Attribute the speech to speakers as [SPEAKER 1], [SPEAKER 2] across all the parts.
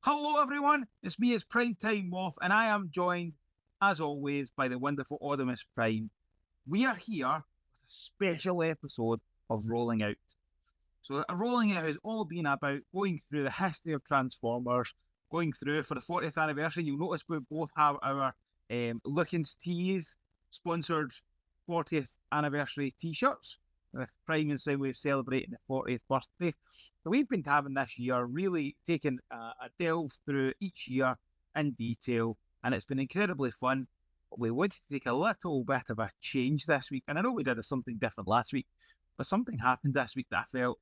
[SPEAKER 1] Hello, everyone. It's me, it's PrimeTime Moff, and I am joined, as always, by the wonderful Oddimus Prime. We are here with a special episode of Rolling Out. So, Rolling Out has all been about going through the history of Transformers, going through for the 40th anniversary. You'll notice we both have our Lookins Tees sponsored 40th anniversary t-shirts with Prime and Soundwave celebrating the 40th birthday. So we've been having this year really taking a delve through each year in detail, and it's been incredibly fun. We wanted to take a little bit of a change this week, and I know we did something different last week, but something happened this week that I felt,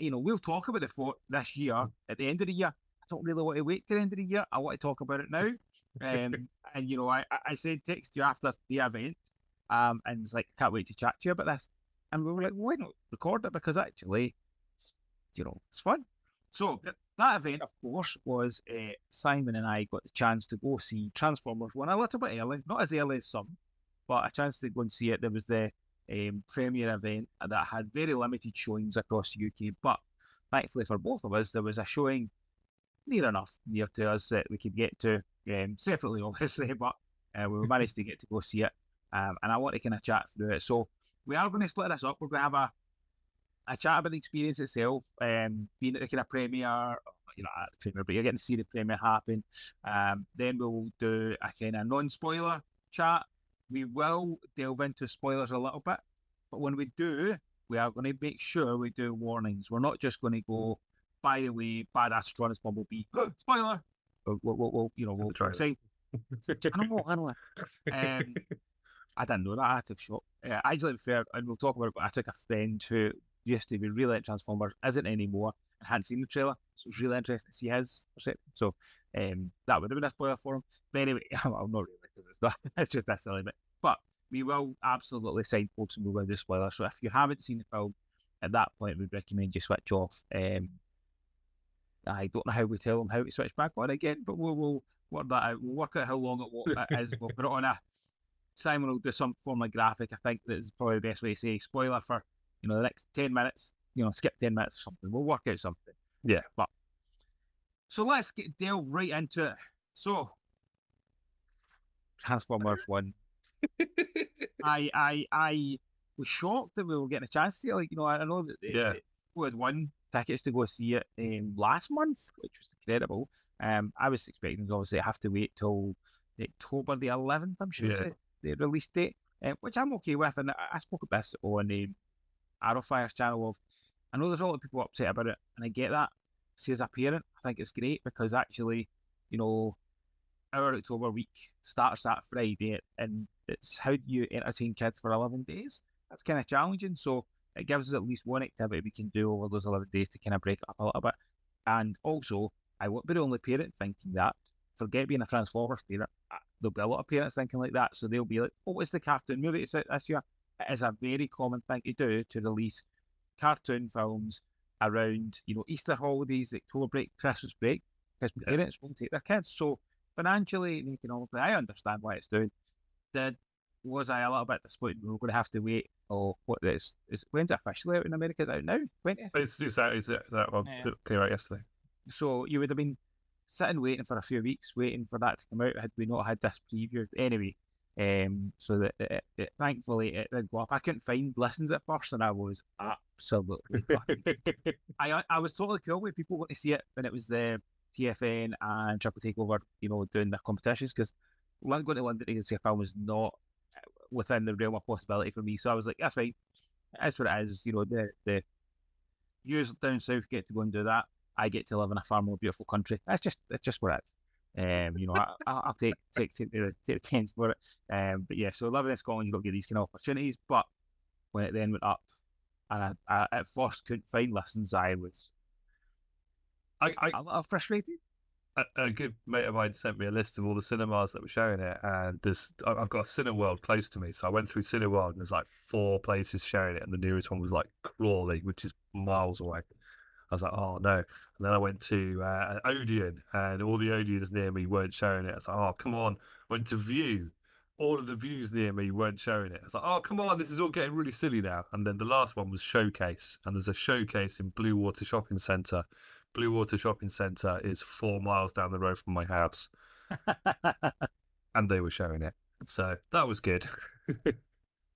[SPEAKER 1] we'll talk about it for this year at the end of the year. I don't really want to wait till the end of the year. I want to talk about it now. I said text you after the event, and it's like, can't wait to chat to you about this. And we were like, why not record it? Because actually, it's fun. So that event, of course, was Simon and I got the chance to go see Transformers 1 a little bit early, not as early as some, but a chance to go and see it. There was the premiere event that had very limited showings across the UK, but thankfully for both of us, there was a showing near to us that we could get to separately, obviously, but we managed to get to go see it. And I want to kind of chat through it. So we are going to split this up. We're going to have a chat about the experience itself, being at the kind of premiere, at the premiere, but you're getting to see the premiere happen. Then we'll do a kind of non-spoiler chat. We will delve into spoilers a little bit, but when we do, we are going to make sure we do warnings. We're not just going to go, by the way, Badass Astronauts Bumblebee, spoiler. We'll say, I know. I didn't know that. I took a shot. Actually, fair, and we'll talk about it, but I took a friend who used to be really into Transformers, isn't anymore, and hadn't seen the trailer, so it was really interesting to see his perception. So that would have been a spoiler for him. But anyway, I'm not really, because it's not, it's just a silly bit. But we will absolutely signpost and we will do spoilers. So if you haven't seen the film, at that point, we'd recommend you switch off. I don't know how we tell them how to switch back on again, but we'll work that out. We'll work out how long it is. We'll put it on Simon will do some form of graphic. I think that is probably the best way to say spoiler for the next 10 minutes. Skip 10 minutes or something. We'll work out something.
[SPEAKER 2] Yeah.
[SPEAKER 1] But so let's delve right into it. So Transformers 1. I was shocked that we were getting a chance to see it. I know that we had won tickets to go see it last month, which was incredible. I was expecting obviously I have to wait till October the 11th, I'm sure. The release date, which I'm okay with, and I spoke about this on Arrowfire's channel. I know there's a lot of people upset about it, and I get that. See, as a parent, I think it's great because actually, our October week starts that Friday, and it's how do you entertain kids for 11 days? That's kind of challenging. So it gives us at least one activity we can do over those 11 days to kind of break it up a little bit. And also, I won't be the only parent thinking that. Forget being a Transformers parent. There'll be a lot of parents thinking like that, so they'll be like, "Oh, it's the cartoon movie it's out this year." It is a very common thing to do to release cartoon films around, Easter holidays, October break, Christmas break, because parents won't take their kids. So financially and economically, I understand why it's doing. Was I a little bit disappointed we were going to have to wait? Oh, when's it officially out in America? Is it out now? 20th?
[SPEAKER 2] It's that one came out yesterday.
[SPEAKER 1] So you would have been sitting waiting for a few weeks, waiting for that to come out had we not had this preview. Anyway, so that thankfully it did go up. I couldn't find listens at first, and I was absolutely I was totally cool with people wanting to see it when it was the TFN and Triple Takeover, doing their competitions, because going to London to see a film was not within the realm of possibility for me. So I was like, that's fine. That's what it is. The users down south get to go and do that. I get to live in a far more beautiful country. It's just what it is. I'll take the pens for it. But yeah, so living in Scotland, you don't get these kind of opportunities. But when it then went up, and I at first couldn't find listens, I was a little frustrated.
[SPEAKER 2] A good mate of mine sent me a list of all the cinemas that were showing it, and I've got a Cineworld close to me, so I went through Cineworld, and there's like 4 places showing it, and the nearest one was like Crawley, which is miles away. I was like, oh no. And then I went to Odeon, and all the Odeons near me weren't showing it. I was like, oh, come on. Went to View. All of the views near me weren't showing it. I was like, oh, come on, this is all getting really silly now. And then the last one was Showcase, and there's a Showcase in Blue Water Shopping Centre, Blue Water Shopping Centre is 4 miles down the road from my house, and they were showing it. So that was good.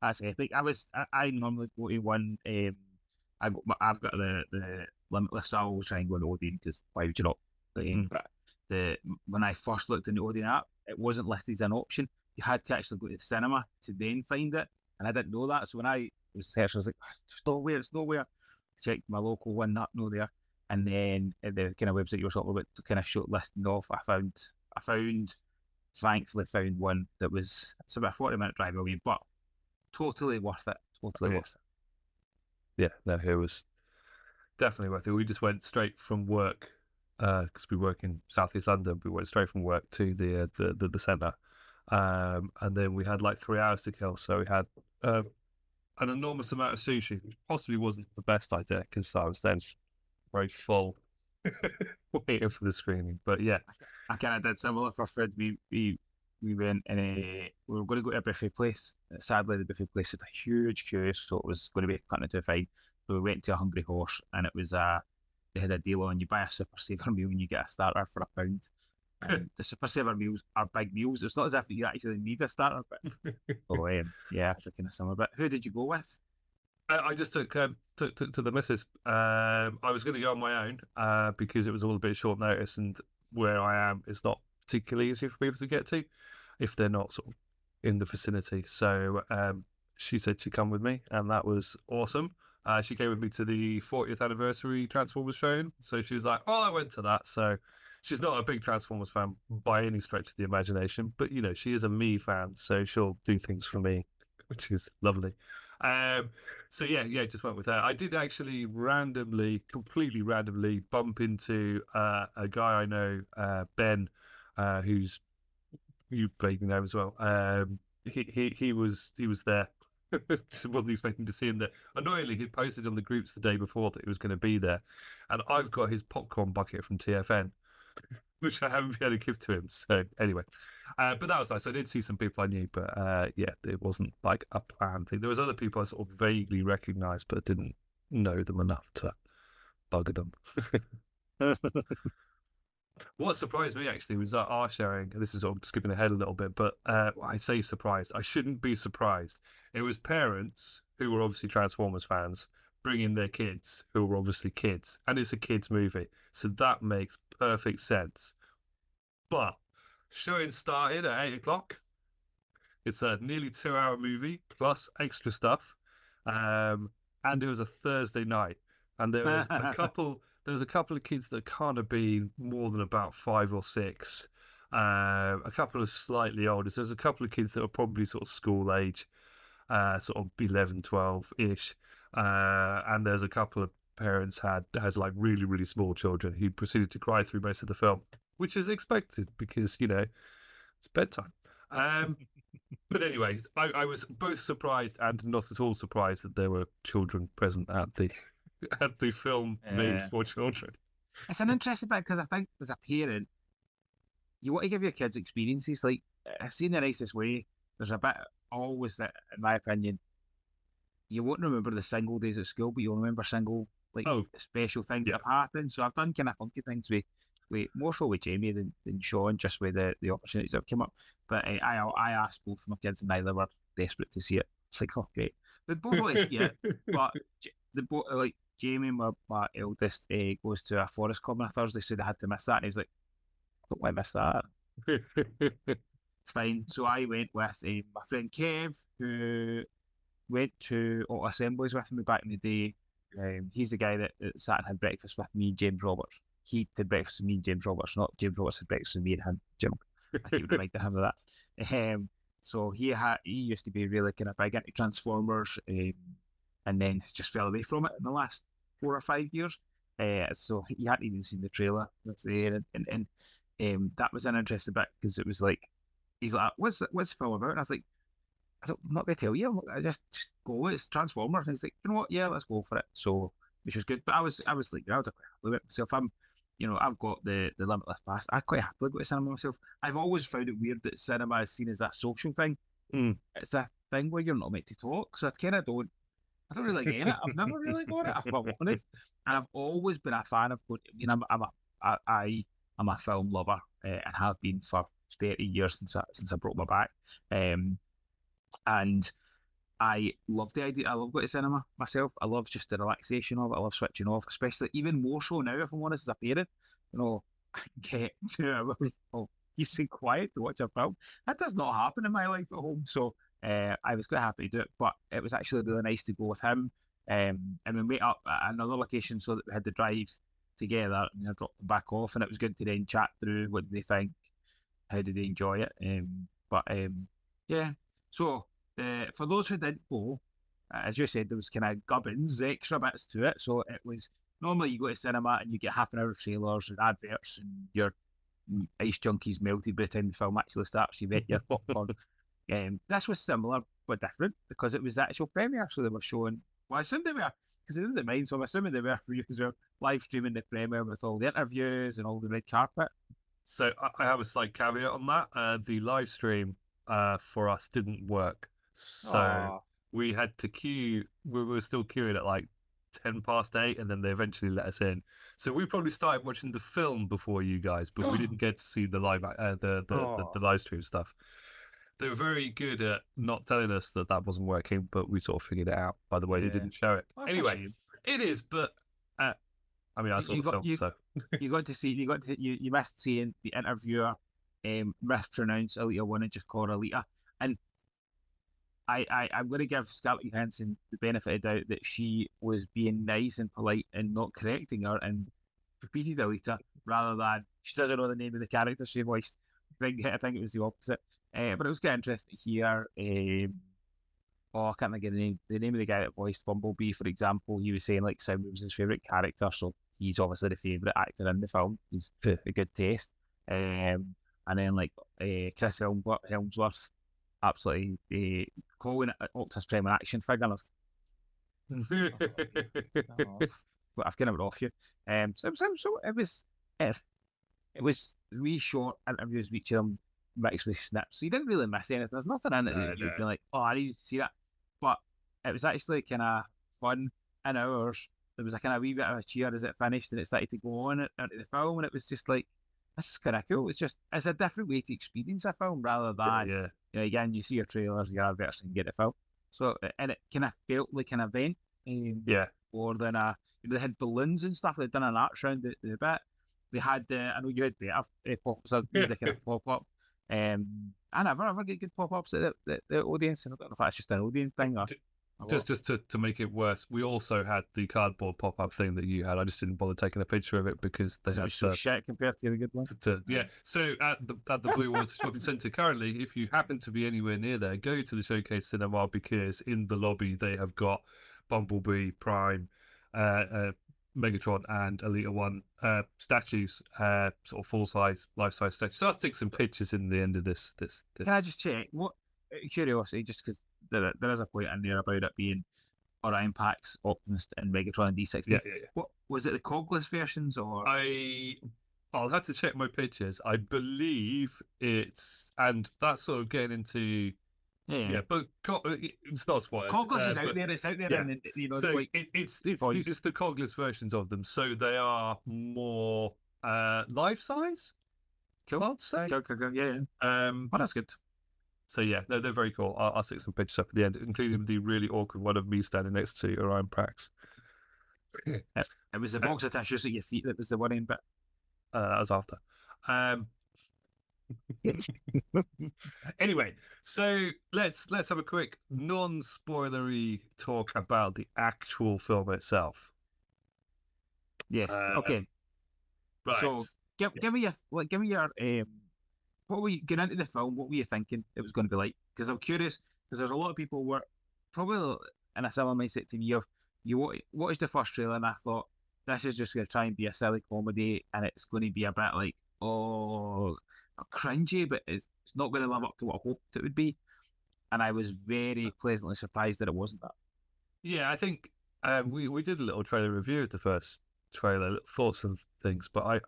[SPEAKER 1] That's epic. I normally go to one. I've got the Limitless. So I always try and go to Odeon because why would you not? But when I first looked in the Odeon app, it wasn't listed as an option. You had to actually go to the cinema to then find it, and I didn't know that. So when I was searching, I was like, it's nowhere. It's nowhere. I checked my local one, not no there, and then at the kind of website you were talking about, to kind of short listing off, thankfully found one that was, it's about a 40-minute drive away, but totally worth it. Totally worth it.
[SPEAKER 2] Yeah, no, it was definitely worth it. We just went straight from work because we work in Southeast London. We went straight from work to the centre, and then we had like 3 hours to kill. So we had an enormous amount of sushi, which possibly wasn't the best idea because I was then very full waiting for the screening. But yeah,
[SPEAKER 1] I kind of did similar for Fred. We went in we were going to go to a buffet place. Sadly, the buffet place had a huge queue, so it was going to be cutting into a fine. So we went to a Hungry Horse, and it was they had a deal on, you buy a Super Saver meal and you get a starter for £1. And the Super Saver meals are big meals. It's not as if you actually need a starter, but yeah, it's kind of similar. But who did you go with?
[SPEAKER 2] I just took to the missus. I was going to go on my own because it was all a bit short notice, and where I am, it's not particularly easy for people to get to if they're not sort of in the vicinity. So she said she'd come with me, and that was awesome. She came with me to the 40th anniversary Transformers showing, so she was like, "Oh, I went to that." So she's not a big Transformers fan by any stretch of the imagination, but you know, she is a me fan, so she'll do things for me, which is lovely. So yeah, just went with her. I did actually completely randomly bump into a guy I know, Ben, who's you vaguely know as well. He was there. Just wasn't expecting to see him there. Annoyingly, he posted on the groups the day before that he was going to be there, and I've got his popcorn bucket from TFN, which I haven't been able to give to him. So anyway, but that was nice. I did see some people I knew, but yeah, it wasn't like a planned thing. There was other people I sort of vaguely recognised, but didn't know them enough to bug them. What surprised me actually was that our sharing. This is sort of skipping ahead a little bit, but I say surprised. I shouldn't be surprised. It was parents who were obviously Transformers fans bringing their kids who were obviously kids, and it's a kids movie, so that makes perfect sense. But showing started at 8 o'clock. It's a nearly 2 hour movie plus extra stuff, and it was a Thursday night, and there was a couple. There was a couple of kids that can't have been more than about 5 or 6. A couple of slightly older. So there's a couple of kids that were probably sort of school age, sort of 11, 12 ish. And there's a couple of parents has like really, really small children who proceeded to cry through most of the film, which is expected because, you know, it's bedtime. But anyway, I was both surprised and not at all surprised that there were children present at the film made for children.
[SPEAKER 1] It's an interesting bit because I think as a parent, you want to give your kids experiences. Like, I've seen the nicest way. There's a bit always that, in my opinion, you won't remember the single days at school, but you'll remember single special things that have happened. So I've done kind of funky things with more so with Jamie than Sean, just with the opportunities that have come up. But I asked both of my kids, and neither were desperate to see it. It's like, oh great, they both want to see it, but the both like. Jamie, my eldest, goes to a forest club on a Thursday, so they had to miss that. And he was like, I don't want to miss that. It's fine. So I went with my friend Kev, who went to auto assemblies with me back in the day. He's the guy that sat and had breakfast with me and James Roberts. He did breakfast with me and James Roberts, not James Roberts had breakfast with me and him. Jim, I keep reminding him of that. So he used to be really kind of big into Transformers. And then just fell away from it in the last 4 or 5 years. So he hadn't even seen the trailer that's there, and that was an interesting bit because it was like, he's like, what's the film about? And I was like, I'm not going to tell you. I just go. It's Transformers. And he's like, you know what? Yeah, let's go for it. So, which was good. But I was like, I was quite happy with it myself. I've got the Limitless Pass. I quite happily go to cinema myself. I've always found it weird that cinema is seen as that social thing. It's a thing where you're not meant to talk. So I kind of don't. I don't really get it. I've never really got it, if I'm honest. And I've always been a fan of going. You know, I'm a film lover and have been for 30 years since I broke my back. And I love the idea. I love going to cinema myself. I love just the relaxation of it. I love switching off, especially even more so now, if I'm honest, as a parent. You know, I can get 2 hours of peace and quiet to watch a film. That does not happen in my life at home. So I was quite happy to do it, but it was actually really nice to go with him. And we met up at another location so that we had the drive together, and I dropped them back off, and it was good to then chat through what did they think, how did they enjoy it. Yeah. So for those who didn't go, as you said, there was kind of gubbins, extra bits to it. So it was normally you go to cinema and you get half an hour of trailers and adverts, and your ice junkies melted by the time the film actually starts. You get your popcorn. This was similar but different because it was the actual premiere, so they were showing. Well, I assume they were, because I didn't mind, so I'm assuming they were for you because they were live streaming the premiere with all the interviews and all the red carpet.
[SPEAKER 2] So I have a slight caveat on that. The live stream for us didn't work. So
[SPEAKER 1] Aw.
[SPEAKER 2] we had to queue. We were still queuing at like 8:10, and then they eventually let us in. So we probably started watching the film before you guys, but we didn't get to see the live the live stream stuff. They were very good at not telling us that that wasn't working, but we sort of figured it out by the way they
[SPEAKER 1] Yeah.
[SPEAKER 2] didn't show it.
[SPEAKER 1] Well, that's a
[SPEAKER 2] Anyway,
[SPEAKER 1] shame.
[SPEAKER 2] it is, but I mean, I saw the film, so
[SPEAKER 1] You missed seeing the interviewer mispronounce Alita 1 and just call her Alita. And I'm going to give Scarlett Johansson the benefit of doubt that she was being nice and polite and not correcting her and repeated Alita rather than she doesn't know the name of the character she voiced. I think it was the opposite. But it was quite interesting to hear. I can't think of the name of the guy that voiced Bumblebee, for example. He was saying like Soundwave was his favourite character, so he's obviously the favourite actor in the film. He's a good taste. And then like Chris Helmsworth, absolutely calling it Optimus Prime an action figure. And I've kind of off you. So it was wee short interviews with each of them mixed with snips. So you didn't really miss anything. There's nothing in it that you'd be like, oh, I need to see that. But it was actually kind of fun in hours. There was a kind of wee bit of a cheer as it finished and it started to go on into the film, and it was just like, this is kind of cool. It's a different way to experience a film rather than, you know, again, you see your trailers, your adverts, and get the film. So, and it kind of felt like an event. More than they had balloons and stuff. They'd done an arch round the bit. They had, I know you had better pop-ups, the kind of pop-up. I never ever get good pop-ups at the audience, and I don't know if that's just an audience thing or
[SPEAKER 2] just to make it worse, we also had the cardboard pop-up thing that you had. I just didn't bother taking a picture of it because they had
[SPEAKER 1] so shit compared to the good ones.
[SPEAKER 2] So at the Blue Water Shopping Centre currently, if you happen to be anywhere near there, go to the Showcase Cinema because in the lobby they have got Bumblebee, Prime, Megatron and Alita 1 statues, sort of full-size, life-size statues. So I'll take some pictures in the end of this.
[SPEAKER 1] Can I just check? What curiosity, just because there is a point in there about it being Orion Pax, Optimus, and Megatron and D60.
[SPEAKER 2] Yeah.
[SPEAKER 1] What was it? The cogless versions, or
[SPEAKER 2] I'll have to check my pictures. I believe it's, and that's sort of getting into. Yeah, but it's not spoilers.
[SPEAKER 1] Cogless is out there. It's out there,
[SPEAKER 2] yeah.
[SPEAKER 1] and you know,
[SPEAKER 2] so
[SPEAKER 1] like,
[SPEAKER 2] it's the cogless versions of them. So they are more life size.
[SPEAKER 1] Cool.
[SPEAKER 2] I'd say.
[SPEAKER 1] Cool. Yeah. Well, that's good.
[SPEAKER 2] So yeah, they're very cool. I'll stick some pictures up at the end, including the really awkward one of me standing next to Orion Pax.
[SPEAKER 1] It was the box of tissues at your feet that was the worrying bit.
[SPEAKER 2] That was after. Anyway, so let's have a quick non-spoilery talk about the actual film itself.
[SPEAKER 1] Yes. Okay.
[SPEAKER 2] Right.
[SPEAKER 1] So give me your what were you getting into the film? What were you thinking it was going to be like? Because I'm curious. Because there's a lot of people were probably in a similar mindset to me of you watched the first trailer and I thought this is just going to try and be a silly comedy and it's going to be a bit like cringy, but it's not going to live up to what I hoped it would be. And I was very pleasantly surprised that it wasn't that.
[SPEAKER 2] Yeah, I think we did a little trailer review of the first trailer, thoughts and things, but I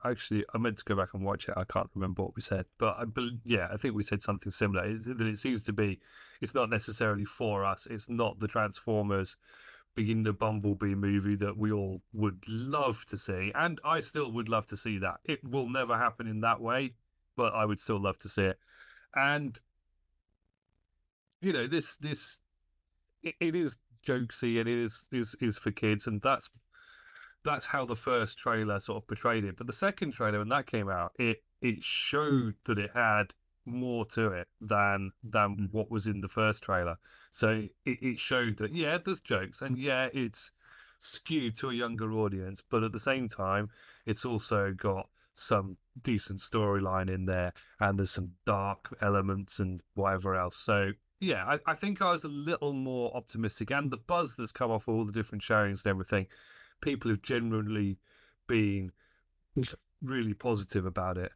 [SPEAKER 2] meant to go back and watch it. I can't remember what we said, but I think we said something similar. It seems to be, it's not necessarily for us. It's not the Transformers being the Bumblebee movie that we all would love to see, and I still would love to see that. It will never happen in that way, but I would still love to see it. And it is jokesy and it is for kids, and that's how the first trailer sort of portrayed it. But the second trailer, when that came out, it showed that it had more to it than what was in the first trailer. So it showed that there's jokes and it's skewed to a younger audience, but at the same time, it's also got some decent storyline in there, and there's some dark elements and whatever else. So I think I was a little more optimistic, and the buzz that's come off all the different showings and everything, people have generally been really positive about it.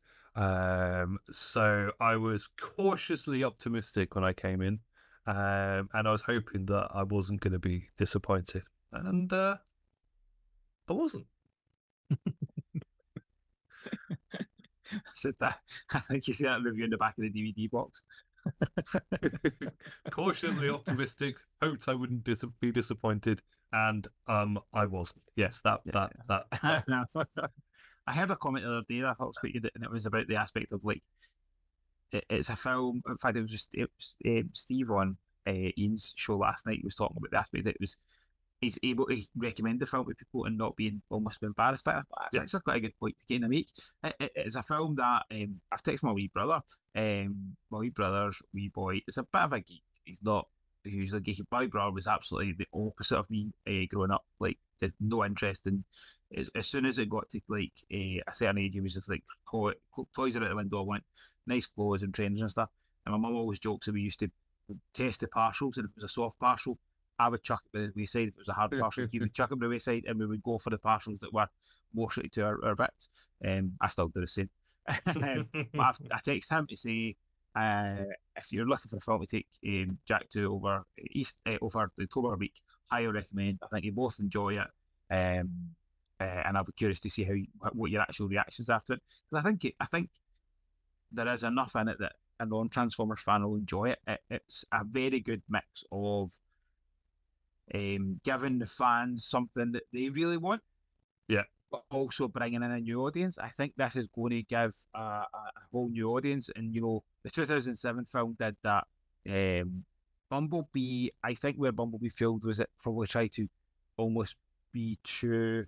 [SPEAKER 2] So I was cautiously optimistic when I came in, and I was hoping that I wasn't going to be disappointed, and I wasn't.
[SPEAKER 1] Said that. I think you see that review in the back of the DVD box.
[SPEAKER 2] Cautiously optimistic, hoped I wouldn't be disappointed, and I wasn't. Yes, that.
[SPEAKER 1] I heard a comment the other day that I thought was quite good, and it was about the aspect of like it's a film. In fact, it was Steve on Ian's show last night. He was talking about the aspect that he's able to recommend the film to people and not being almost embarrassed by it. That's actually quite a good point to kind of make. It's a film that I've texted my wee brother. My wee brother's wee boy is a bit of a geek. He's not hugely geeky. My brother was absolutely the opposite of me growing up. Like, did no interest in. As soon as it got to like a certain age, he was just like toys are out the window. I want nice clothes and trainers and stuff. And my mum always jokes that we used to test the partials, and if it was a soft partial, I would chuck it by the wayside. If it was a hard partial, he would chuck it by the wayside, and we would go for the partials that were more suited to our bits. I still do the same. But I text him to say, if you're looking for a film to take Jack to over over the October week, I recommend. I think you both enjoy it, and I'll be curious to see what your actual reactions after it. Because I think there is enough in it that a non-Transformers fan will enjoy it. It's a very good mix of giving the fans something that they really want, but also bringing in a new audience. I think this is going to give a whole new audience, and the 2007 film did that. Bumblebee, I think where Bumblebee failed was it probably tried to almost be true.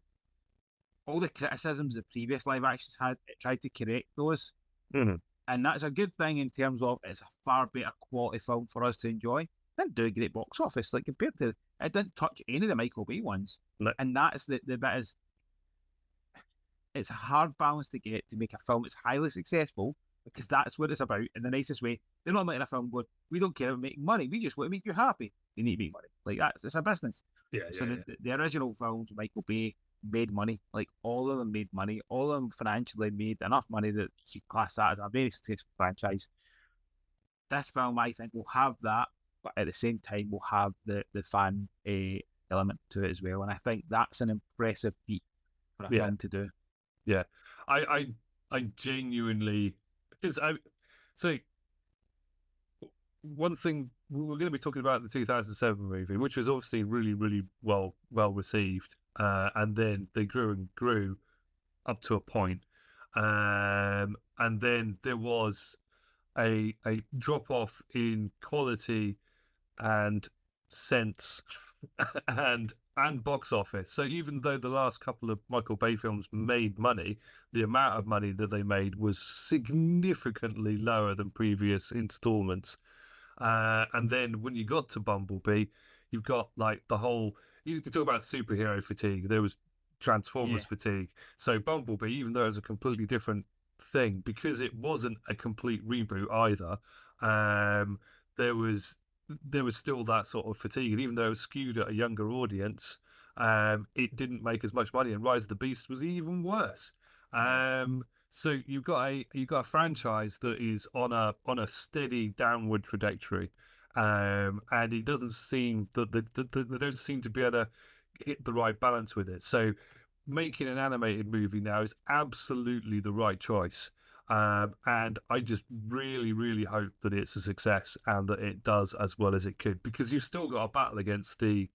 [SPEAKER 1] All the criticisms the previous live actions had, it tried to correct those.
[SPEAKER 2] Mm-hmm.
[SPEAKER 1] And that's a good thing in terms of it's a far better quality film for us to enjoy. It didn't do a great box office, like compared to it didn't touch any of the Michael Bay ones.
[SPEAKER 2] No.
[SPEAKER 1] And that's the bit is it's a hard balance to get to make a film that's highly successful, because that's what it's about in the nicest way. They're not making a film going, we don't care about making money, we just want to make you happy. They need to make money. Like it's a business. The original films, Michael Bay, made money. Like all of them made money. All of them financially made enough money that you could class that as a very successful franchise. This film, I think, will have that, but at the same time, will have the fan element to it as well. And I think that's an impressive feat for a film to do.
[SPEAKER 2] Yeah, I genuinely, because one thing we're going to be talking about the 2007 movie, which was obviously really, really well received, and then they grew and grew up to a point, and then there was a drop off in quality and sense and box office. So even though the last couple of Michael Bay films made money, the amount of money that they made was significantly lower than previous installments. And then when you got to Bumblebee, you've got like the whole. You can talk about superhero fatigue. There was Transformers fatigue. So Bumblebee, even though it was a completely different thing, because it wasn't a complete reboot either, there was still that sort of fatigue, and even though it was skewed at a younger audience, it didn't make as much money. And Rise of the Beast was even worse. So you've got a franchise that is on a steady downward trajectory, and it doesn't seem that they don't seem to be able to hit the right balance with it. So making an animated movie now is absolutely the right choice. And I just really, really hope that it's a success and that it does as well as it could, because you've still got a battle against the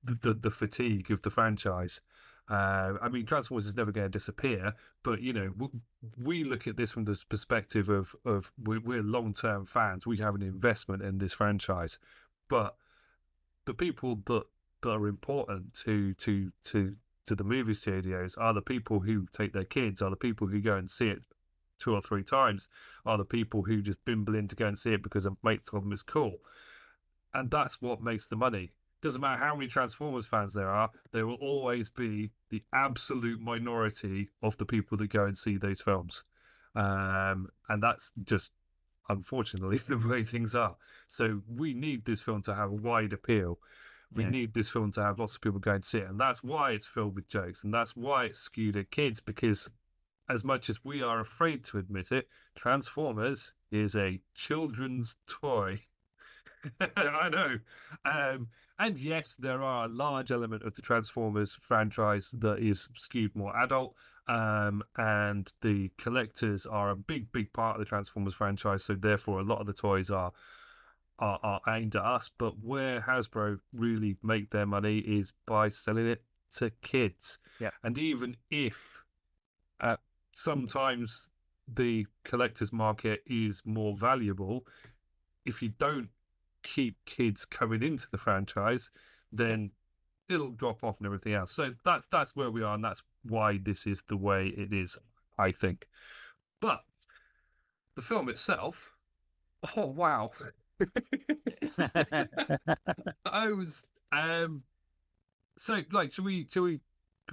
[SPEAKER 2] the fatigue of the franchise. I mean, Transformers is never going to disappear, but we look at this from the perspective of we're long-term fans. We have an investment in this franchise, but the people that are important to the movie studios are the people who take their kids, are the people who go and see it 2 or 3 times, are the people who just bimble in to go and see it because a mate told them it's cool. And that's what makes the money. Doesn't matter how many Transformers fans there are, there will always be the absolute minority of the people that go and see those films. And that's just unfortunately the way things are. So we need this film to have a wide appeal. We need this film to have lots of people going to see it. And that's why it's filled with jokes. And that's why it's skewed at kids, because as much as we are afraid to admit it, Transformers is a children's toy. I know. And yes, there are a large element of the Transformers franchise that is skewed more adult. And the collectors are a big part of the Transformers franchise. So therefore, a lot of the toys are aimed at us. But where Hasbro really make their money is by selling it to kids.
[SPEAKER 1] Yeah.
[SPEAKER 2] And even if sometimes the collector's market is more valuable, if you don't keep kids coming into the franchise, then it'll drop off and everything else. So that's where we are, and that's why this is the way it is, I think. But the film itself, oh wow. I was so like should we can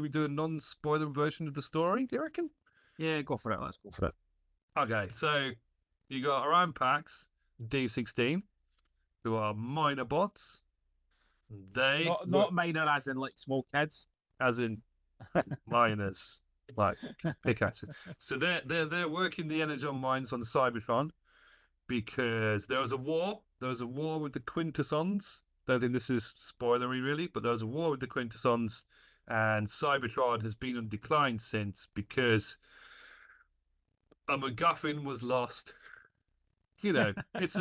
[SPEAKER 2] we do a non-spoiler version of the story, do you reckon?
[SPEAKER 1] Yeah, go for it. Let's go for it.
[SPEAKER 2] Okay, so you got Orion Pax D16, who are minor bots. They
[SPEAKER 1] not minor as in like small kids.
[SPEAKER 2] as in miners, like pickaxes. So they're working the energon mines on Cybertron because there was a war. There was a war with the Quintessons. Don't think this is spoilery really, but there was a war with the Quintessons, and Cybertron has been on decline since because a MacGuffin was lost. It's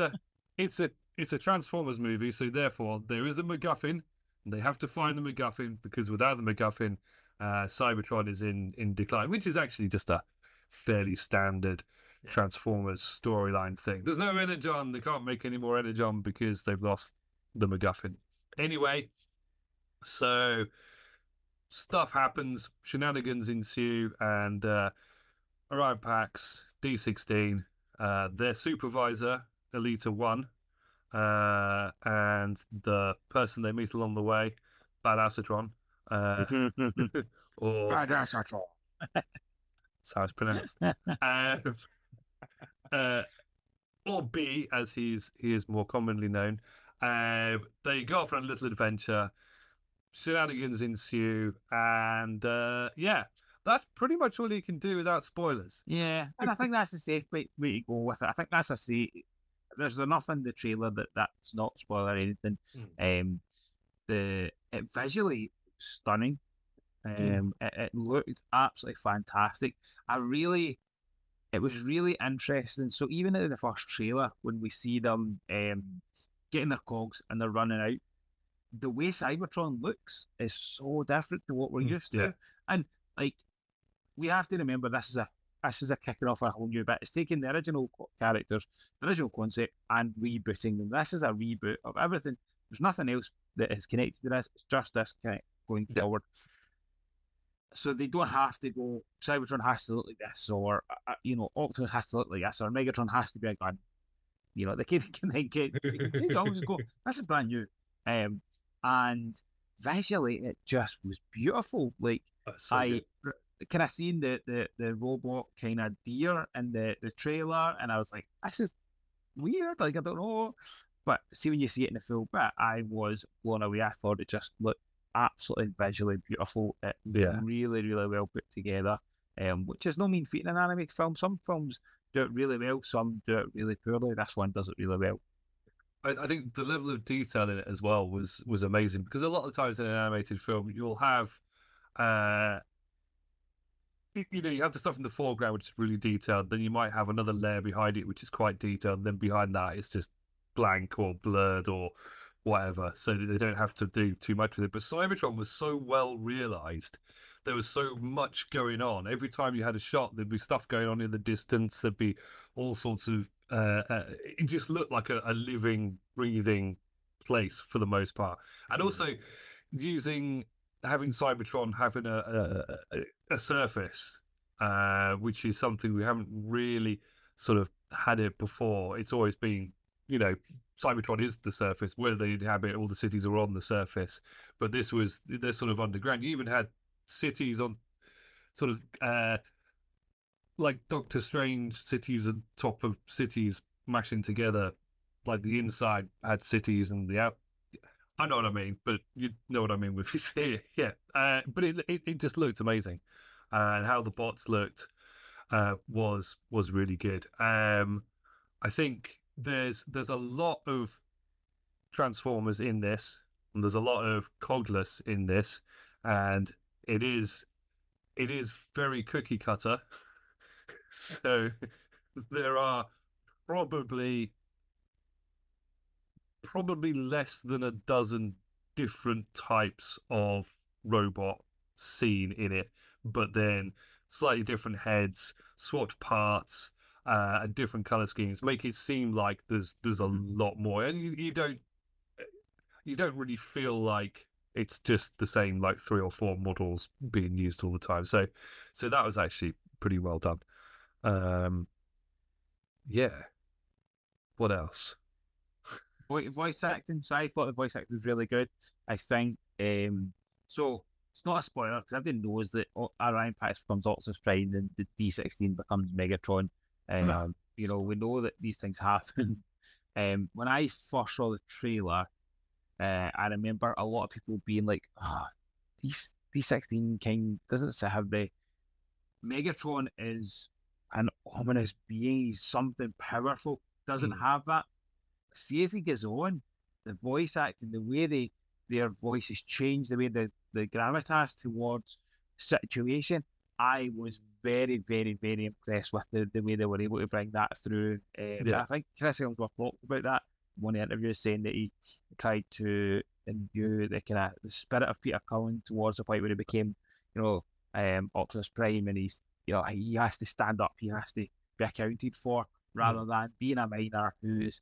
[SPEAKER 2] a Transformers movie, so therefore there is a MacGuffin, and they have to find the MacGuffin because without the MacGuffin, Cybertron is in decline, which is actually just a fairly standard Transformers storyline thing. There's no Energon; they can't make any more Energon because they've lost the MacGuffin. Anyway, so stuff happens, shenanigans ensue, and Orion Pax D16, their supervisor Elita 1. And the person they meet along the way, Badassatron, or
[SPEAKER 1] Badassatron.
[SPEAKER 2] That's how it's pronounced. Or B, as he is more commonly known. They go off on a little adventure. Shenanigans ensue, and that's pretty much all you can do without spoilers.
[SPEAKER 1] Yeah, and I think that's a safe way to go with it. I think that's a safe. There's enough in the trailer that's not spoiler or anything. It visually stunning. It looked absolutely fantastic. It was really interesting. So even in the first trailer, when we see them getting their cogs and they're running out, the way Cybertron looks is so different to what we're used to. And like, we have to remember this is a kicking off a whole new bit. It's taking the original characters, the original concept, and rebooting them. This is a reboot of everything. There's nothing else that is connected to this. It's just this going forward. So they don't have to go, Cybertron has to look like this, or Optimus has to look like this, or Megatron has to be a gun. They can always go, this is brand new. And visually it just was beautiful. Like, I kind of seen the robot kind of deer in the trailer, and I was like, this is weird. Like, I don't know. But see, when you see it in the full bit, I was blown away. I thought it just looked absolutely visually beautiful. It was really, really well put together, which is no mean feat in an animated film. Some films do it really well, some do it really poorly. This one does it really well.
[SPEAKER 2] I think the level of detail in it as well was amazing, because a lot of times in an animated film you'll have you have the stuff in the foreground which is really detailed, then you might have another layer behind it which is quite detailed, and then behind that it's just blank or blurred or whatever, so that they don't have to do too much with it. But Cybertron was so well realized. There was so much going on. Every time you had a shot, there'd be stuff going on in the distance. There'd be all sorts of. It just looked like a living, breathing place for the most part, and also having Cybertron having a surface, which is something we haven't really sort of had it before. It's always been, Cybertron is the surface where they inhabit. All the cities are on the surface, but they're sort of underground. You even had cities on sort of like Doctor Strange cities on top of cities mashing together. Like the inside had cities and the out. I know what I mean, but you know what I mean if you see it. Yeah, but it just looked amazing, and how the bots looked was really good. I think there's a lot of Transformers in this, and there's a lot of Cogless in this, and it is very cookie cutter. So there are probably less than a dozen different types of robot seen in it, but then slightly different heads, swapped parts, and different color schemes make it seem like there's a lot more, and you don't really feel like it's just the same like 3 or 4 models being used all the time. So that was actually pretty well done. Yeah. What else?
[SPEAKER 1] Voice acting. So I thought the voice acting was really good. I think so. It's not a spoiler because everyone knows that Orion Pax becomes Optimus Prime and the D16 becomes Megatron. We know that these things happen. When I first saw the trailer, I remember a lot of people being like, D16 King doesn't have the Megatron is an ominous being. He's something powerful. Doesn't have that. See, as he gets on, the voice acting, the way their voices change, the way the gravitas towards situation, I was very, very, very impressed with the way they were able to bring that through. I think Chris Hemsworth talked about that in one of the interviews, saying that he tried to imbue the kind of the spirit of Peter Cullen towards the point where he became, Optimus Prime, and he has to stand up, he has to be accounted for, rather than being a minor who's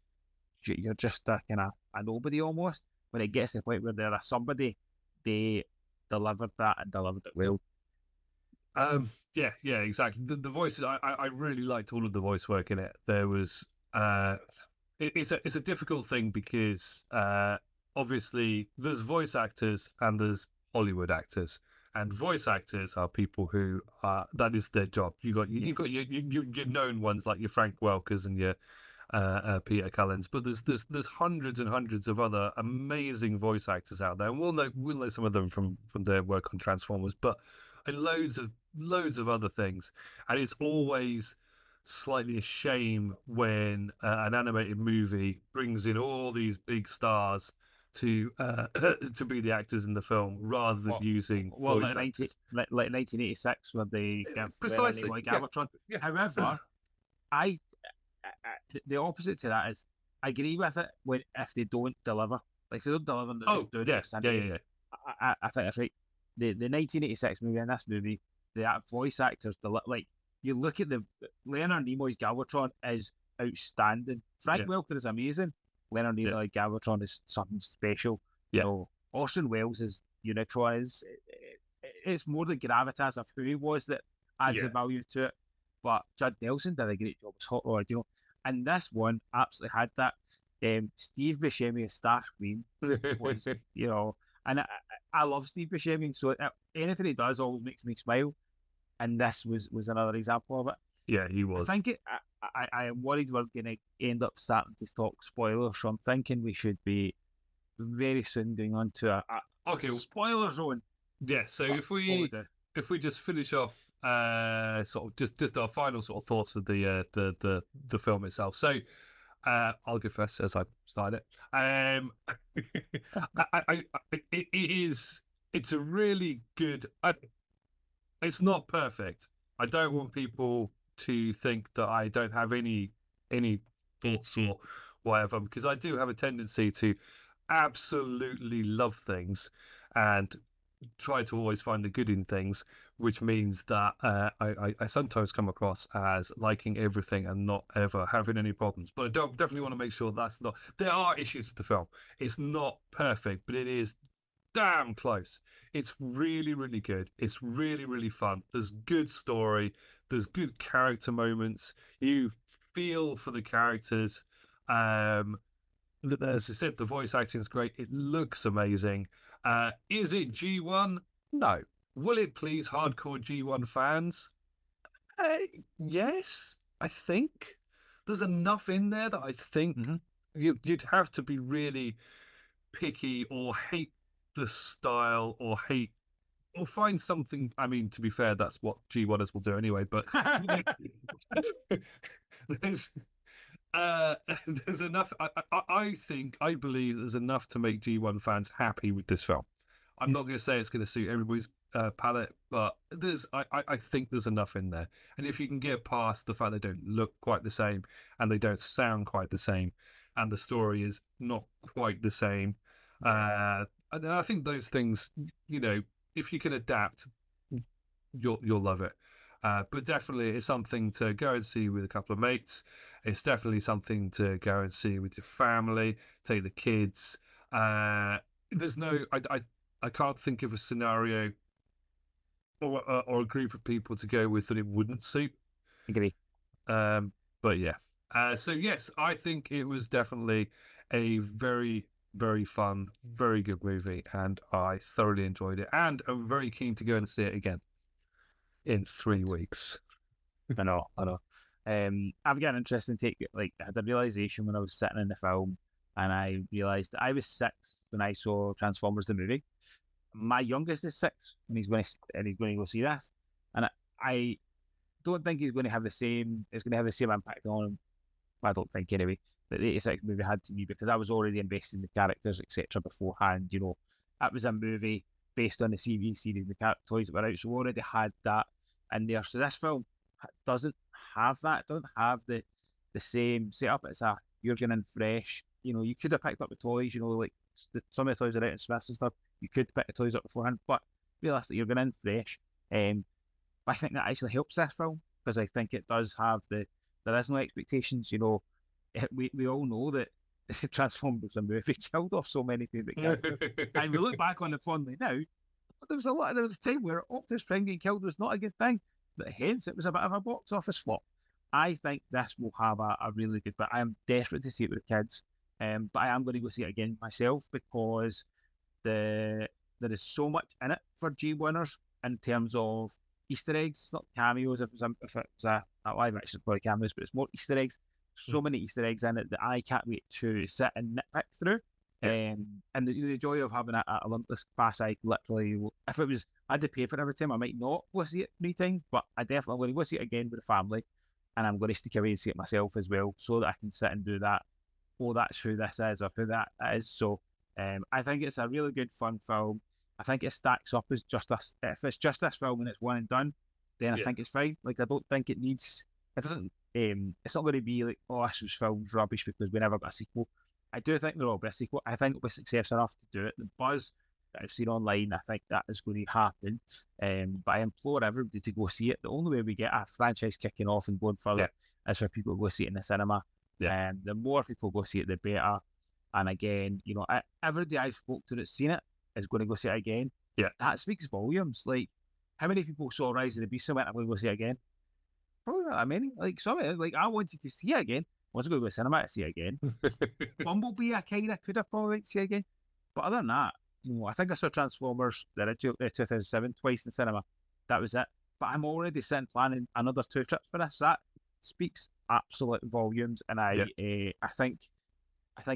[SPEAKER 1] you're just a kind of a nobody almost. When it gets to the point where they're a somebody, they delivered that and delivered it well.
[SPEAKER 2] Yeah, exactly. The voices, I really liked all of the voice work in it. There was it's a difficult thing because obviously there's voice actors and there's Hollywood actors, and voice actors are people who that is their job. You got your known ones like your Frank Welkers and your Peter Cullens, but there's hundreds and hundreds of other amazing voice actors out there, and we'll know some of them from their work on Transformers, but loads of other things, and it's always slightly a shame when an animated movie brings in all these big stars to to be the actors in the film rather than using voice actors.
[SPEAKER 1] Like 1986 where they give
[SPEAKER 2] precisely
[SPEAKER 1] Galvatron.
[SPEAKER 2] Yeah.
[SPEAKER 1] However, the opposite to that is I agree with it if they don't deliver. Like if they don't deliver, they're just doing it. I think that's right. The 1986 movie and this movie, the voice actors, like you look at the Leonard Nimoy's Galvatron is outstanding. Frank Welker is amazing. Leonard Nimoy Galvatron is something special. Orson Welles' Unicron is it's more the gravitas of who he was that adds the value to it. But Judd Nelson did a great job as Hot Rod, and this one absolutely had that. Steve Buscemi as Starscream was, and I love Steve Buscemi, so anything he does always makes me smile, and this was another example of it.
[SPEAKER 2] Yeah, he was.
[SPEAKER 1] I think I am worried we're going to end up starting to talk spoilers, so I'm thinking we should be very soon going on to a spoiler zone.
[SPEAKER 2] Yeah, so if we just finish off sort of just our final sort of thoughts of the film itself. So I'll go first as I started it. It's a really good. It's not perfect. I don't want people to think that I don't have any thoughts or whatever, because I do have a tendency to absolutely love things and try to always find the good in things, which means that I sometimes come across as liking everything and not ever having any problems. But I don't definitely want to make sure that's not. There are issues with the film. It's not perfect, but it is damn close. It's really, really good. It's really, really fun. There's good story. There's good character moments. You feel for the characters. Um, as I said, the voice acting is great. It looks amazing. Is it G1? No. Will it please hardcore G1 fans? Uh, yes, I think. There's enough in there that I think
[SPEAKER 1] Hmm.
[SPEAKER 2] you'd have to be really picky or hate the style or hate or find something. I mean, to be fair, that's what G1ers will do anyway, but there's uh, there's enough. I think, I believe there's enough to make G1 fans happy with this film. I'm not going to say it's going to suit everybody's palate, but I think there's enough in there. And if you can get past the fact they don't look quite the same and they don't sound quite the same, and the story is not quite the same, and I think those things, you know, if you can adapt, you'll love it. But definitely, it's something to go and see with a couple of mates. It's definitely something to go and see with your family. Take the kids. There's no, I can't think of a scenario or a group of people to go with that it wouldn't suit.
[SPEAKER 1] Agree.
[SPEAKER 2] But yeah. So yes, I think it was definitely a very, very fun, very good movie, and I thoroughly enjoyed it. And I'm very keen to go and see it again in 3 weeks.
[SPEAKER 1] I know, I know. I've got an interesting take. Like, I had a realization when I was sitting in the film, and I realized that I was 6 when I saw Transformers the movie. My youngest is 6, and he's going to go see this, and I don't think he's going to have the same. It's going to have the same impact on him. I don't think anyway that the '86 movie had to me because I was already invested in the characters, etc. beforehand. You know, that was a movie based on the CV series, the toys that were out, so we already had that in there. So this film doesn't have that. It doesn't have the same setup. It's a you're going in fresh. You know, you could have picked up the toys. You know, like some of the toys are out in Smiths and stuff. You could pick the toys up beforehand, but realistically, you're going in fresh. But I think that actually helps this film because I think it does have there is no expectations. You know, we all know that Transformers the movie killed off so many favorite characters, and we look back on it fondly now. But there was a time where Optimus Prime getting killed was not a good thing, but hence it was a bit of a box office flop. I think this will have a really good. But I am desperate to see it with the kids. But I am going to go see it again myself because there is so much in it for G1ers in terms of Easter eggs. It's not cameos if it was a live action, probably cameos, but it's more Easter eggs. So many Easter eggs in it that I can't wait to sit and nitpick through. And the joy of having a Olympus pass, I literally, if it was, I had to pay for it every time, I might not go see it 3 times, but I definitely going to go see it again with the family, and I'm going to stick away and see it myself as well, so that I can sit and do that. Oh, that's who this is, or who that is. So, I think it's a really good, fun film. I think it stacks up as just this. If it's just this film and it's one and done, then I think it's fine. Like, I don't think it needs. It doesn't. It's not going to be like, oh, this was filmed rubbish because we never got a sequel. I do think there will be a sequel. I think it'll be success enough to do it. The buzz that I've seen online, I think that is going to happen. But I implore everybody to go see it. The only way we get a franchise kicking off and going further is for people to go see it in the cinema. And the more people go see it, the better. And again, you know, everybody I've spoke to that's seen it is going to go see it again. That speaks volumes. Like, how many people saw Rise of the Beast and went, I'm going to go see it again? Probably not that many. Like, some like, I wanted to see it again. I wasn't going to go to the cinema to see it again. Bumblebee, I kind of could have probably liked to see it again. But other than that, you know, I think I saw Transformers, the original, 2007, twice in the cinema. That was it. But I'm already sitting planning another 2 trips for this. That speaks absolute volumes. And I think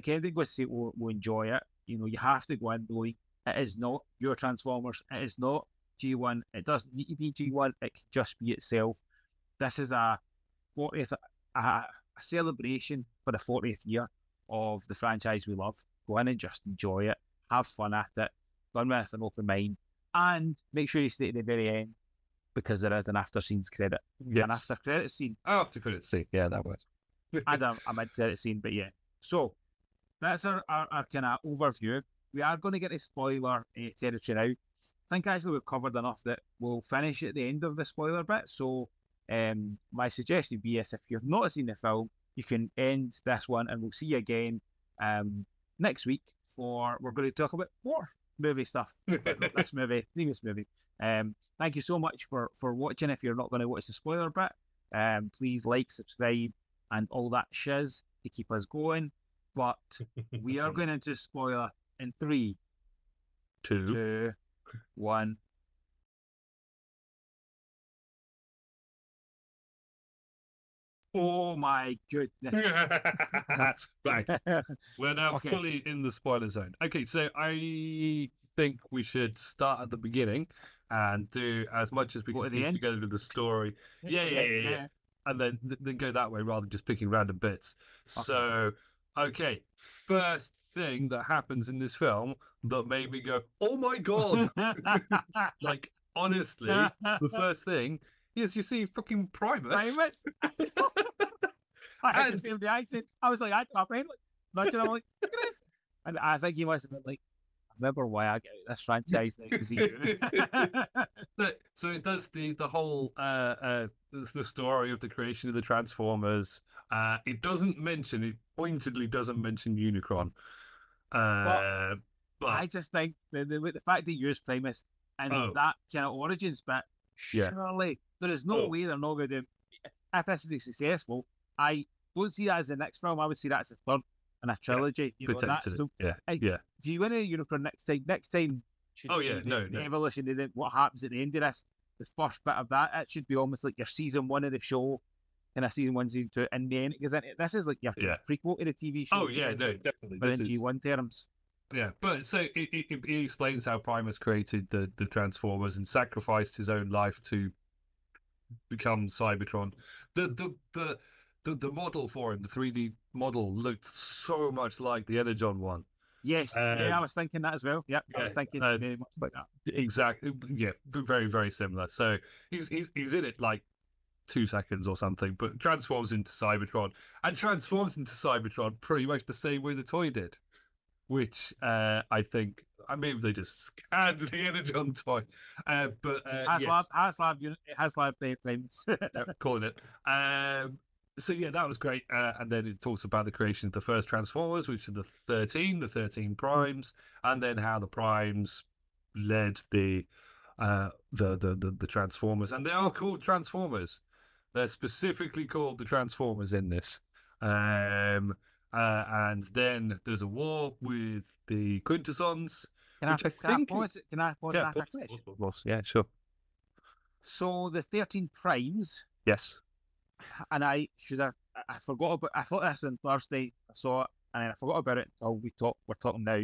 [SPEAKER 1] anybody goes to see it will enjoy it. You know, you have to go in knowing it is not your Transformers. It is not G1. It doesn't need to be G1. It can just be itself. This is a 40th, a celebration for the 40th year of the franchise we love. Go in and just enjoy it. Have fun at it. Go in with an open mind. And make sure you stay to the very end because there is an after scenes credit.
[SPEAKER 2] Yes.
[SPEAKER 1] An after credit scene.
[SPEAKER 2] After credit scene. Yeah, that was.
[SPEAKER 1] And a mid credit scene, but yeah. So, that's our kind of overview. We are going to get to spoiler territory now. I think actually we've covered enough that we'll finish at the end of the spoiler bit. So my suggestion would be is if you've not seen the film, you can end this one and we'll see you again next week we're going to talk about more movie stuff. Not this movie, previous movie. Thank you so much for watching. If you're not going to watch the spoiler bit, please like, subscribe, and all that shiz to keep us going. But we are going into spoiler in 3, 2, 1. Oh my goodness.
[SPEAKER 2] Right. We're now
[SPEAKER 1] Okay.
[SPEAKER 2] fully in the spoiler zone. Okay, so I think we should start at the beginning and do as much as we
[SPEAKER 1] Go
[SPEAKER 2] can
[SPEAKER 1] to the
[SPEAKER 2] piece
[SPEAKER 1] end?
[SPEAKER 2] together the story. Yeah. And then go that way rather than just picking random bits. So, okay, first thing that happens in this film that made me go, oh my God. Like, honestly, the first thing is you see fucking Primus.
[SPEAKER 1] Primus? I had the same reaction. I was like, I my brain like nudging. I'm like, look at this. And I think he must have been like, I remember why I get this franchise now because he knew.
[SPEAKER 2] So it does the whole the story of the creation of the Transformers. It pointedly doesn't mention Unicron. But
[SPEAKER 1] I just think the fact they use Primus and that kind of origins bit, surely there is no way they're not going to do. If this is successful, I don't see that as the next film. I would see that as the third in a trilogy. You know, that's still, if you win a Unicron next time should be the evolution of what happens at the end of this. The first bit of that, it should be almost like your season 1 of the show, and a season 1, season 2, and then it goes into this is like your prequel to the TV show.
[SPEAKER 2] Oh yeah, no, definitely.
[SPEAKER 1] But in G1 terms.
[SPEAKER 2] Yeah, but so it explains how Primus created the Transformers and sacrificed his own life to become Cybertron. The model for him, the 3D model, looked so much like the Energon one.
[SPEAKER 1] Yes, I was thinking that as well. Yep, I was thinking very much like that.
[SPEAKER 2] Exactly. Yeah, very very similar. So he's in it like 2 seconds or something, but transforms into Cybertron pretty much the same way the toy did. Which I think, maybe they just scanned the Energon toy, but
[SPEAKER 1] HasLab Primus.
[SPEAKER 2] Calling it. So yeah, that was great. And then it talks about the creation of the first Transformers, which are the 13 Primes, and then how the Primes led the Transformers, and they are called Transformers. They're specifically called the Transformers in this. And then there's a war with the Quintessons,
[SPEAKER 1] Can I ask a question?
[SPEAKER 2] Yeah, sure.
[SPEAKER 1] So the 13 Primes.
[SPEAKER 2] Yes.
[SPEAKER 1] And I forgot about. I thought this on Thursday. I saw it, and I forgot about it until we're talking now.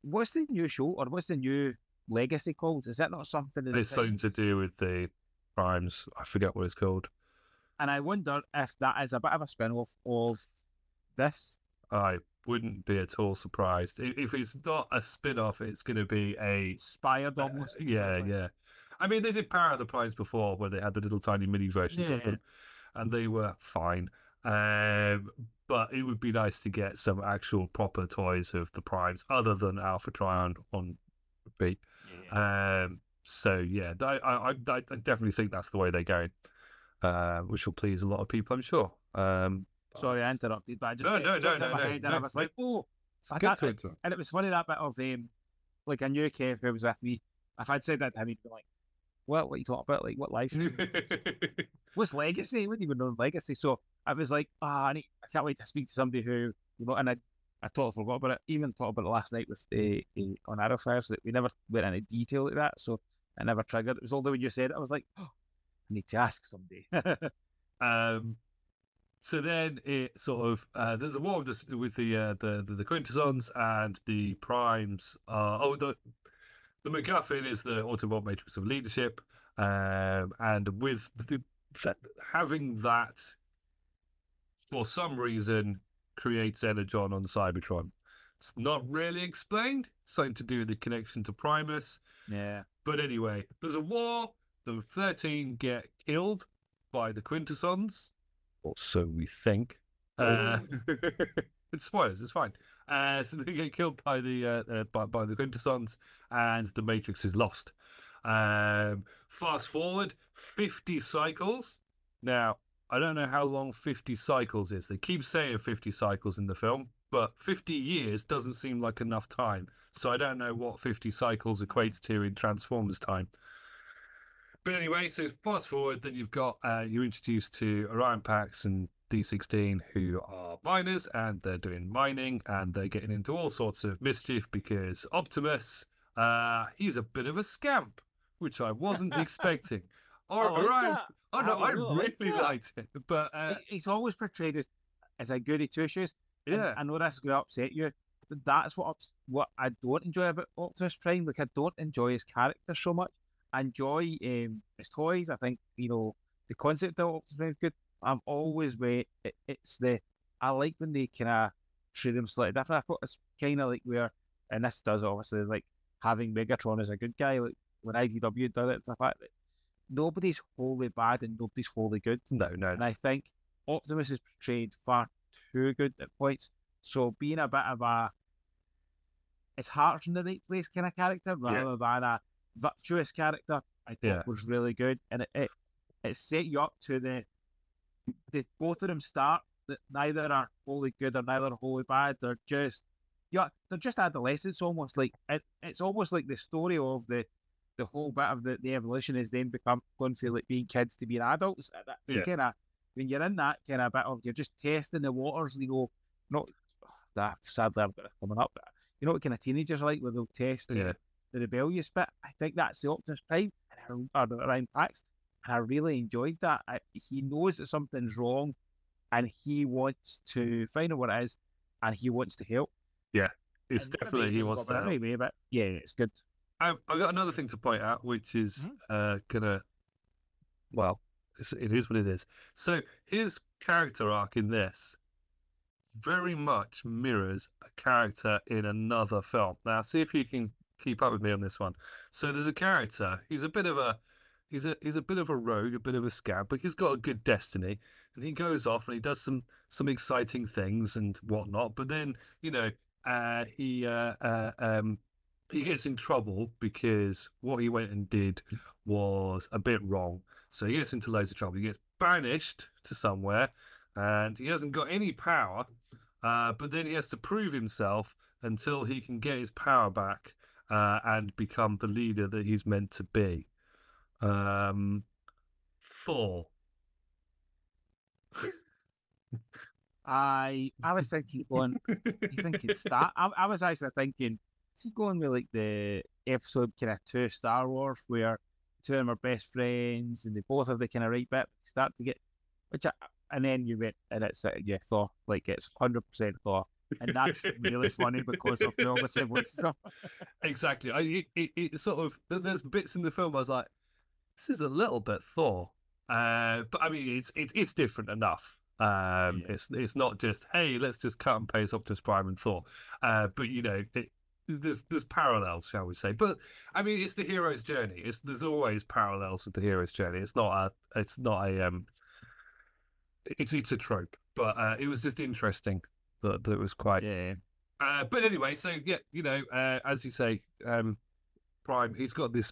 [SPEAKER 1] What's the new show, or what's the new legacy called? Is that not something?
[SPEAKER 2] It's something to do with the Primes. I forget what it's called.
[SPEAKER 1] And I wonder if that is a bit of a spin-off of this.
[SPEAKER 2] I wouldn't be at all surprised. If it's not a spin-off, it's going to be
[SPEAKER 1] inspired almost.
[SPEAKER 2] Yeah. I mean, they did Power of the Primes before, where they had the little tiny mini versions of them, and they were fine. But it would be nice to get some actual proper toys of the Primes, other than Alpha Trion on repeat. So yeah, I definitely think that's the way they're going, which will please a lot of people, I'm sure.
[SPEAKER 1] Sorry, I interrupted, but I just
[SPEAKER 2] no.
[SPEAKER 1] And I was like, oh, and it was funny that bit of like I knew Kev who was with me. If I'd said that to him, he'd be like, what are you talking about? Like, what life? What's legacy? He wouldn't even know legacy. So I was like, I can't wait to speak to somebody who, and I totally forgot about it. Even thought about it last night with on Arrowfire, so that we never went into detail like that. So I never triggered. It was only when you said it, I was like, I need to ask somebody.
[SPEAKER 2] So then it sort of there's a war with the Quintessons and the Primes. The MacGuffin is the Autobot Matrix of Leadership, and with having that, for some reason, creates Energon on Cybertron. It's not really explained. Something to do with the connection to Primus.
[SPEAKER 1] Yeah.
[SPEAKER 2] But anyway, there's a war. The 13 get killed by the Quintessons, or so we think. It's spoilers. It's fine. So they get killed by by the Quintessons, and the Matrix is lost. Fast forward 50 cycles. Now, I don't know how long 50 cycles is. They keep saying 50 cycles in the film, but 50 years doesn't seem like enough time. So I don't know what 50 cycles equates to in Transformers time. But anyway, so fast forward, then you're introduced to Orion Pax and D16, who are miners, and they're doing mining, and they're getting into all sorts of mischief because Optimus, he's a bit of a scamp, which I wasn't expecting.
[SPEAKER 1] I
[SPEAKER 2] Or
[SPEAKER 1] like
[SPEAKER 2] Orion,
[SPEAKER 1] that.
[SPEAKER 2] oh no, I
[SPEAKER 1] really like
[SPEAKER 2] really
[SPEAKER 1] that.
[SPEAKER 2] liked it, but
[SPEAKER 1] He's always portrayed as a goody two shoes, and
[SPEAKER 2] yeah,
[SPEAKER 1] I know this is going to upset you. But that's what I don't enjoy about Optimus Prime. Like I don't enjoy his character so much. I enjoy his toys. I think the concept of Optimus Prime is good. I've always it's the I like when they kind of treat him slightly different. I thought it's kind of like where, and this does obviously like having Megatron as a good guy. Like when IDW did it, the fact that nobody's wholly bad and nobody's wholly good.
[SPEAKER 2] no, no,
[SPEAKER 1] And I think Optimus is portrayed far too good at points. So being a bit of a it's heart's in the right place kind of character
[SPEAKER 2] yeah,
[SPEAKER 1] rather than a virtuous character, I thought
[SPEAKER 2] yeah,
[SPEAKER 1] was really good. And it set you up to the both of them start that neither are wholly good or neither are wholly bad. They're just adolescents almost like it's almost like the story of the whole bit of the evolution is them going from like being kids to being adults. That's the
[SPEAKER 2] yeah,
[SPEAKER 1] kind of when you're in that kind of bit of you're just testing the waters and you go, not that sadly I've got it coming up, but you know what kind of teenagers are like where they'll test
[SPEAKER 2] yeah.
[SPEAKER 1] the rebellious bit. I think that's the Optimus Prime or the Ryan Pax, and I really enjoyed that. He knows that something's wrong, and he wants to find out what it is, and he wants to help.
[SPEAKER 2] Yeah, it's
[SPEAKER 1] And maybe
[SPEAKER 2] definitely
[SPEAKER 1] it
[SPEAKER 2] he
[SPEAKER 1] doesn't go
[SPEAKER 2] wants to
[SPEAKER 1] about
[SPEAKER 2] help.
[SPEAKER 1] every way, but yeah, it's good.
[SPEAKER 2] I've got another thing to point out, which is
[SPEAKER 1] Mhm.
[SPEAKER 2] gonna well, it is what it is. So his character arc in this very much mirrors a character in another film. Now, see if you can keep up with me on this one. So there's a character. He's a bit of a rogue, a bit of a scab, but he's got a good destiny, and he goes off and he does some exciting things and whatnot. But then uh, he uh, uh, um, he gets in trouble because what he went and did was a bit wrong. So he gets into loads of trouble. He gets banished to somewhere, and he hasn't got any power. But then he has to prove himself until he can get his power back and become the leader that he's meant to be. Um, Four.
[SPEAKER 1] I was thinking going, you thinking Star? I was actually thinking, is he going with like the episode kind of two Star Wars where two of them are best friends and they both have the kind of right bit start to get, and then you went and it's yeah Thor like it's 100% Thor, and that's really funny because of the obviously voices.
[SPEAKER 2] Exactly. It sort of there's bits in the film I was like, this is a little bit Thor, but I mean it's different enough.
[SPEAKER 1] Yeah,
[SPEAKER 2] It's not just hey, let's just cut and paste Optimus Prime and Thor, but there's parallels, shall we say? But I mean, it's the hero's journey. There's always parallels with the hero's journey. It's not a it's a trope, but it was just interesting that was quite.
[SPEAKER 1] yeah.
[SPEAKER 2] But anyway, so yeah, as you say, Prime, he's got this.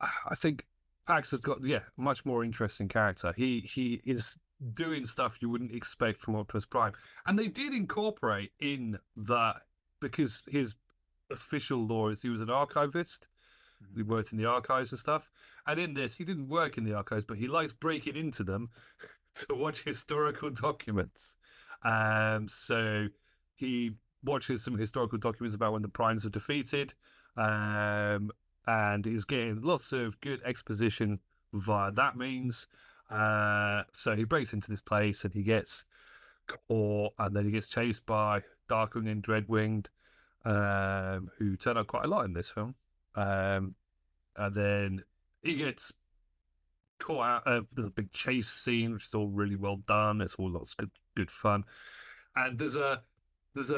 [SPEAKER 2] I think Pax has got much more interesting character. He is doing stuff you wouldn't expect from Optimus Prime, and they did incorporate in that because his official lore is he was an archivist. He
[SPEAKER 1] Mhm.
[SPEAKER 2] worked in the archives and stuff. And in this, he didn't work in the archives, but he likes breaking into them to watch historical documents. So he watches some historical documents about when the primes were defeated, and he's getting lots of good exposition via that means. So he breaks into this place and he gets caught, and then he gets chased by Darkwing and Dreadwing, who turn up quite a lot in this film. Um, and then he gets caught out. There's a big chase scene, which is all really well done. It's all lots of good fun. And there's a there's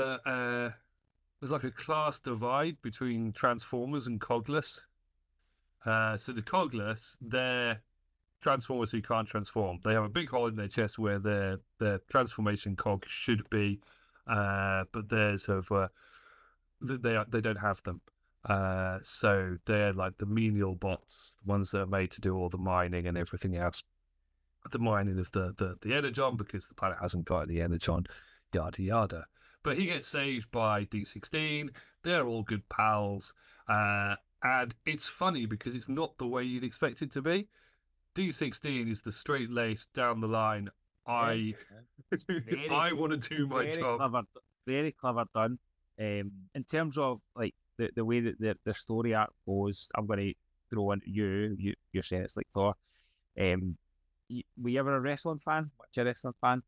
[SPEAKER 2] like a class divide between Transformers and Cogless. So the Cogless, they're Transformers who can't transform. They have a big hole in their chest where their transformation cog should be. but theirs have they don't have them. So they're like the menial bots, the ones that are made to do all the mining and everything else. The mining of the energon because the planet hasn't got any energon, yada yada. But he gets saved by D16. They're all good pals. And it's funny because it's not the way you'd expect it to be. D16 is the straight laced down the line. I
[SPEAKER 1] Very,
[SPEAKER 2] I want to do my
[SPEAKER 1] very
[SPEAKER 2] job.
[SPEAKER 1] clever, very clever done. In terms of like the way that the story arc goes, I'm going to throw into you're saying it's like Thor. Were you ever a wrestling fan? What's a wrestling fan?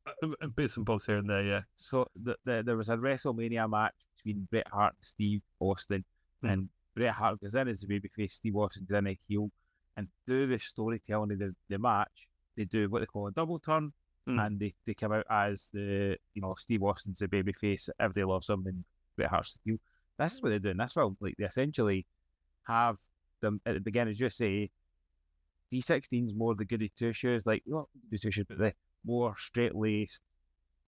[SPEAKER 2] Bits and bobs here and there, yeah.
[SPEAKER 1] So there was a WrestleMania match between Bret Hart and Steve Austin, and Bret Hart goes in as a babyface, Steve Austin goes in a heel, and through the storytelling of the match, they do what they call a double turn, and they come out as Steve Austin's the babyface, everybody loves him, and Bret Hart's the heel. This is what they do in this film. Like they essentially have them at the beginning, as you say, D16's more the goody two shoes, like not goody two shoes, but the more straight laced.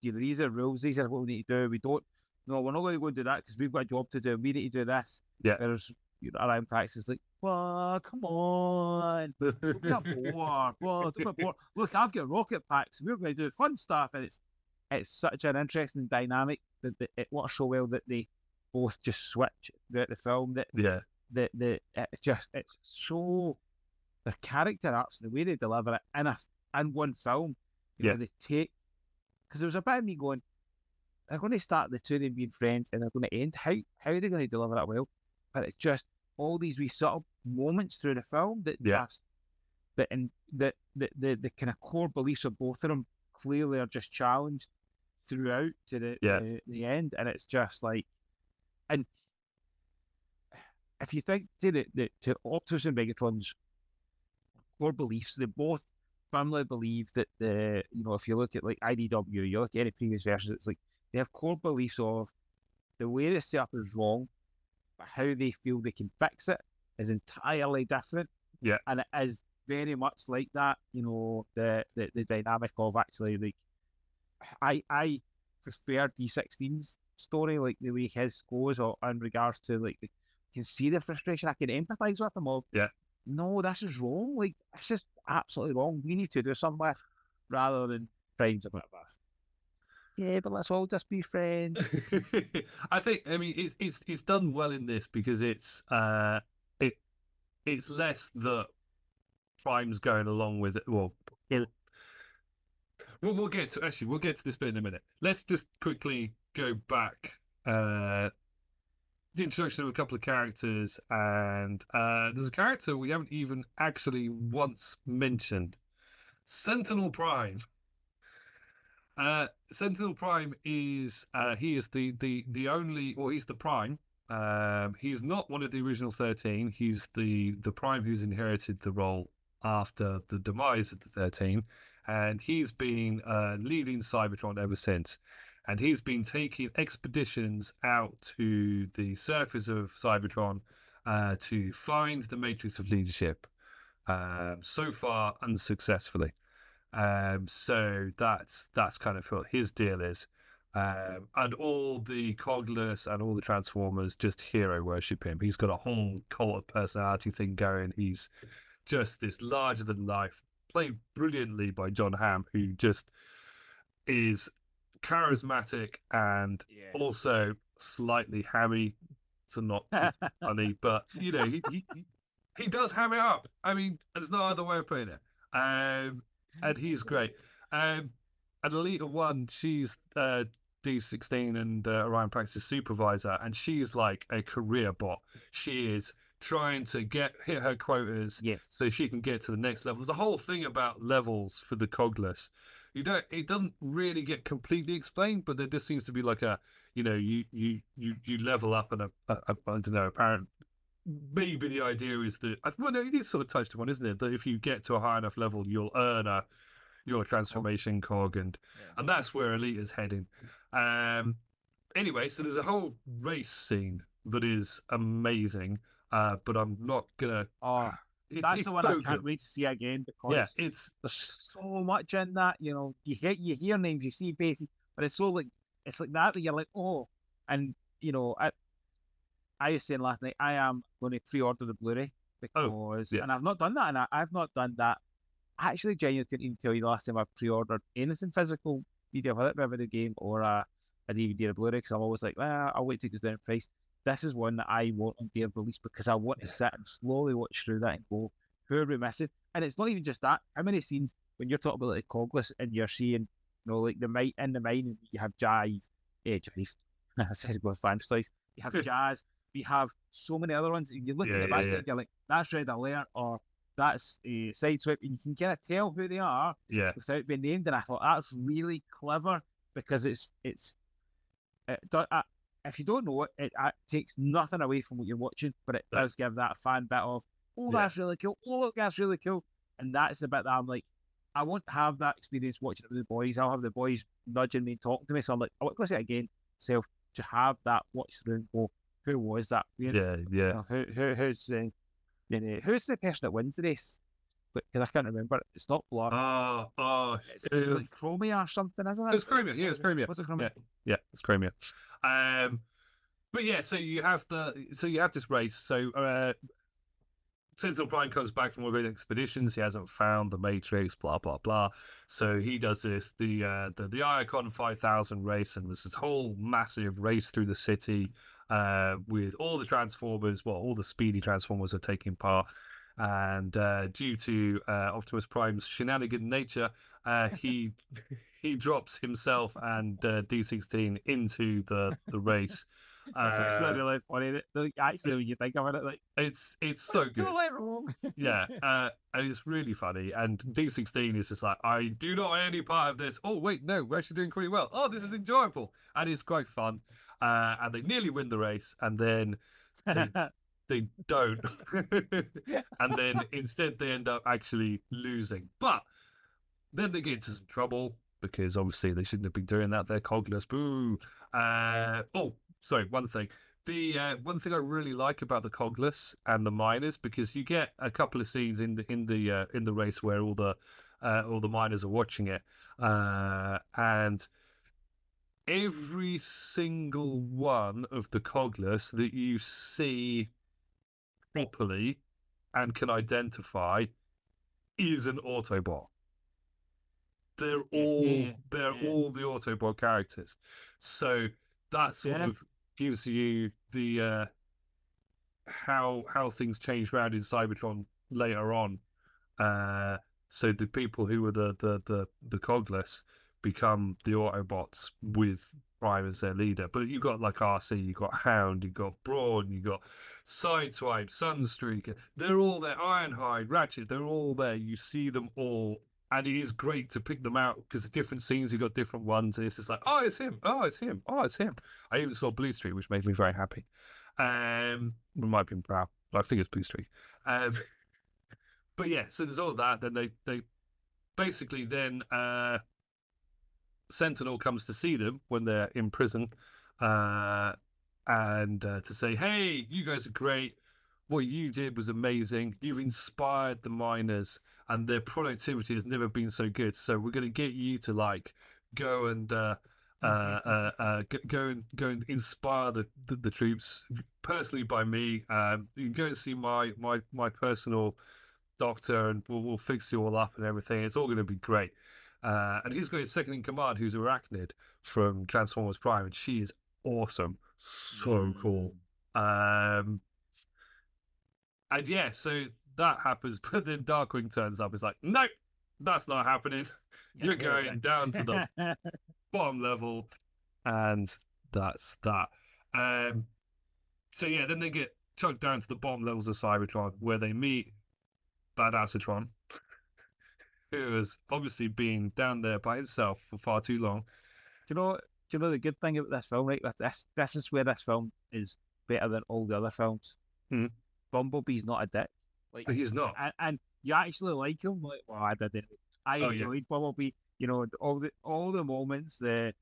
[SPEAKER 1] These are rules. These are what we need to do. We don't. No, we're not going to go and do that because we've got a job to do. We need to do this.
[SPEAKER 2] Yeah.
[SPEAKER 1] Whereas around practice, like, well, come on, don't be bored. Well, don't be bored. Look, I've got rocket packs. We're going to do fun stuff, and it's such an interesting dynamic that it works so well that they both just switch throughout the film. It's so. Their character arcs and the way they deliver it in one film, they take, because there was a bit of me going, they're going to start the two of them being friends and they're going to end. How are they going to deliver that well? But it's just all these wee subtle moments through the film that the kind of core beliefs of both of them clearly are just challenged throughout to the end, and it's just like, and if you think to Optimus and Megatron's core beliefs, they both firmly believe that if you look at like IDW, you look at any previous versions, it's like they have core beliefs of the way the setup is wrong, but how they feel they can fix it is entirely different.
[SPEAKER 2] Yeah.
[SPEAKER 1] And it is very much like that, the dynamic of actually like I prefer D16's story, like the way his goes or in regards to like I can see the frustration, I can empathise with him of no, this is wrong. Like, this is absolutely wrong. We need to do something with, rather than Prime's a bit of a, yeah, but let's all just be friends.
[SPEAKER 2] I mean, it's done well in this because it's less that Prime's going along with it. Well, we'll get to this bit in a minute. Let's just quickly go back. The introduction of a couple of characters, and there's a character we haven't even actually once mentioned. Sentinel Prime. Sentinel Prime is he is the only, or he's the Prime. He's not one of the original 13. He's the Prime who's inherited the role after the demise of the 13, and he's been leading Cybertron ever since. And he's been taking expeditions out to the surface of Cybertron to find the Matrix of Leadership. So far, unsuccessfully. So that's kind of what his deal is. And all the Cogless and all the Transformers just hero worship him. He's got a whole cult of personality thing going. He's just this larger than life, played brilliantly by John Hamm, who just is charismatic and also slightly hammy, to not funny, but he does ham it up. I mean, there's no other way of putting it. And he's great. And Alita One, she's D16 and Orion Praxis supervisor, and she's like a career bot. She is trying to hit her quotas, so she can get to the next level. There's a whole thing about levels for the Cogless. It doesn't really get completely explained, but there just seems to be like a, you level up, and I don't know, apparent. Maybe the idea is that, well, no, it is sort of touched upon, isn't it? That if you get to a high enough level, you'll earn your transformation cog, and that's where Elite is heading. Anyway, so there's a whole race scene that is amazing, but I'm not gonna.
[SPEAKER 1] That's the one I can't wait to see again, because
[SPEAKER 2] there's
[SPEAKER 1] so much in that. You hear names, you see faces, but it's so like it's like that you're like, oh, and I was saying last night I am going to pre-order the Blu-ray
[SPEAKER 2] Oh,
[SPEAKER 1] because,
[SPEAKER 2] yeah.
[SPEAKER 1] and I've not done that, and I've not done that. I actually genuinely couldn't even tell you the last time I pre-ordered anything physical media, whether it be a video game or a DVD or a Blu-ray, because I'm always like, I'll wait till it goes down in price. This is one that I want on day of release because I want to sit and slowly watch through that and go, who are we missing? And it's not even just that. How many scenes when you're talking about like Cogless and you're seeing, like the might in the mine, and you have Jive, Jive, I said with franchise, you have Jazz, we have so many other ones. And you look
[SPEAKER 2] Yeah,
[SPEAKER 1] in the
[SPEAKER 2] yeah, yeah.
[SPEAKER 1] background, you're like, that's Red Alert, or that's a Sideswipe, and you can kind of tell who they are
[SPEAKER 2] Yeah.
[SPEAKER 1] without being named. And I thought that's really clever because if you don't know it, it takes nothing away from what you're watching, but it
[SPEAKER 2] No.
[SPEAKER 1] does give that fan bit of, oh,
[SPEAKER 2] Yeah.
[SPEAKER 1] that's really cool. Oh, look, that's really cool. And that's the bit that I'm like, I won't have that experience watching it with the boys. I'll have the boys nudging me and talking to me. So I'm like, I want to go see it again, self, to have that watch through and go, who was that?
[SPEAKER 2] Yeah, yeah.
[SPEAKER 1] Who's the person that wins the race? Because I can't remember. It's not Blood. It's like Chromia or something, isn't it?
[SPEAKER 2] It's Chromia. Yeah, it's Chromia.
[SPEAKER 1] What's it Chromia?
[SPEAKER 2] Yeah, it's Chromia. But yeah, so you have this race. So Sentinel Prime comes back from one of his expeditions. He hasn't found the Matrix. Blah blah blah. So he does the Iacon 5000 race, and there's this whole massive race through the city with all the Transformers. Well, all the speedy Transformers are taking part. And due to Optimus Prime's shenanigan nature, he he drops himself and D16 into the race.
[SPEAKER 1] It's actually really funny. Actually, when you think about it, like
[SPEAKER 2] it's so good.
[SPEAKER 1] totally wrong.
[SPEAKER 2] Yeah, and it's really funny. And D16 is just like, I do not want any part of this. Oh wait, no, we're actually doing pretty well. Oh, this is enjoyable, and it's quite fun. And they nearly win the race, and then they don't, and then instead they end up actually losing. But then they get into some trouble because obviously they shouldn't have been doing that. They're cogless. Boo. Oh, sorry. One thing. The one thing I really like about the cogless and the miners, because you get a couple of scenes in the race where all the miners are watching it, and every single one of the cogless that you see properly and can identify is an Autobot. They're all the Autobot characters. So that sort of gives you the how things change around in Cybertron later on. So the people who were the cogless become the Autobots with Prime as their leader. But you've got like RC, you've got Hound, you've got Brawn, you've got Sideswipe, Sunstreaker. They're all there. Ironhide, Ratchet, they're all there. You see them all. And it is great to pick them out because the different scenes, you've got different ones. And it's just like, oh, it's him. Oh, it's him. Oh, it's him. I even saw Blue Streak, which made me very happy. We might be proud, but I think it's Blue Streak. But yeah, so there's all of that. Then they basically then Sentinel comes to see them when they're in prison, and to say, hey, you guys are great. What you did was amazing. You've inspired the miners, and their productivity has never been so good. So we're going to get you to like go and go and inspire the troops personally by me. You can go and see my personal doctor, and we'll fix you all up and everything. It's all going to be great. And he's got his second in command, who's Arachnid from Transformers Prime, and she is awesome, so cool. And yeah, so that happens, but then Darkwing turns up. It's like, no, that's not happening. You're going down to the bottom level, and that's that. So yeah, then they get chucked down to the bottom levels of Cybertron, where they meet Badassatron, who has obviously been down there by himself for far too long.
[SPEAKER 1] Do you know the good thing about this film, right? This is where this film is better than all the other films. Bumblebee's not a dick. Like
[SPEAKER 2] He's not.
[SPEAKER 1] And you actually like him. Like, well, I didn't. I enjoyed Bumblebee. You know, all the moments, the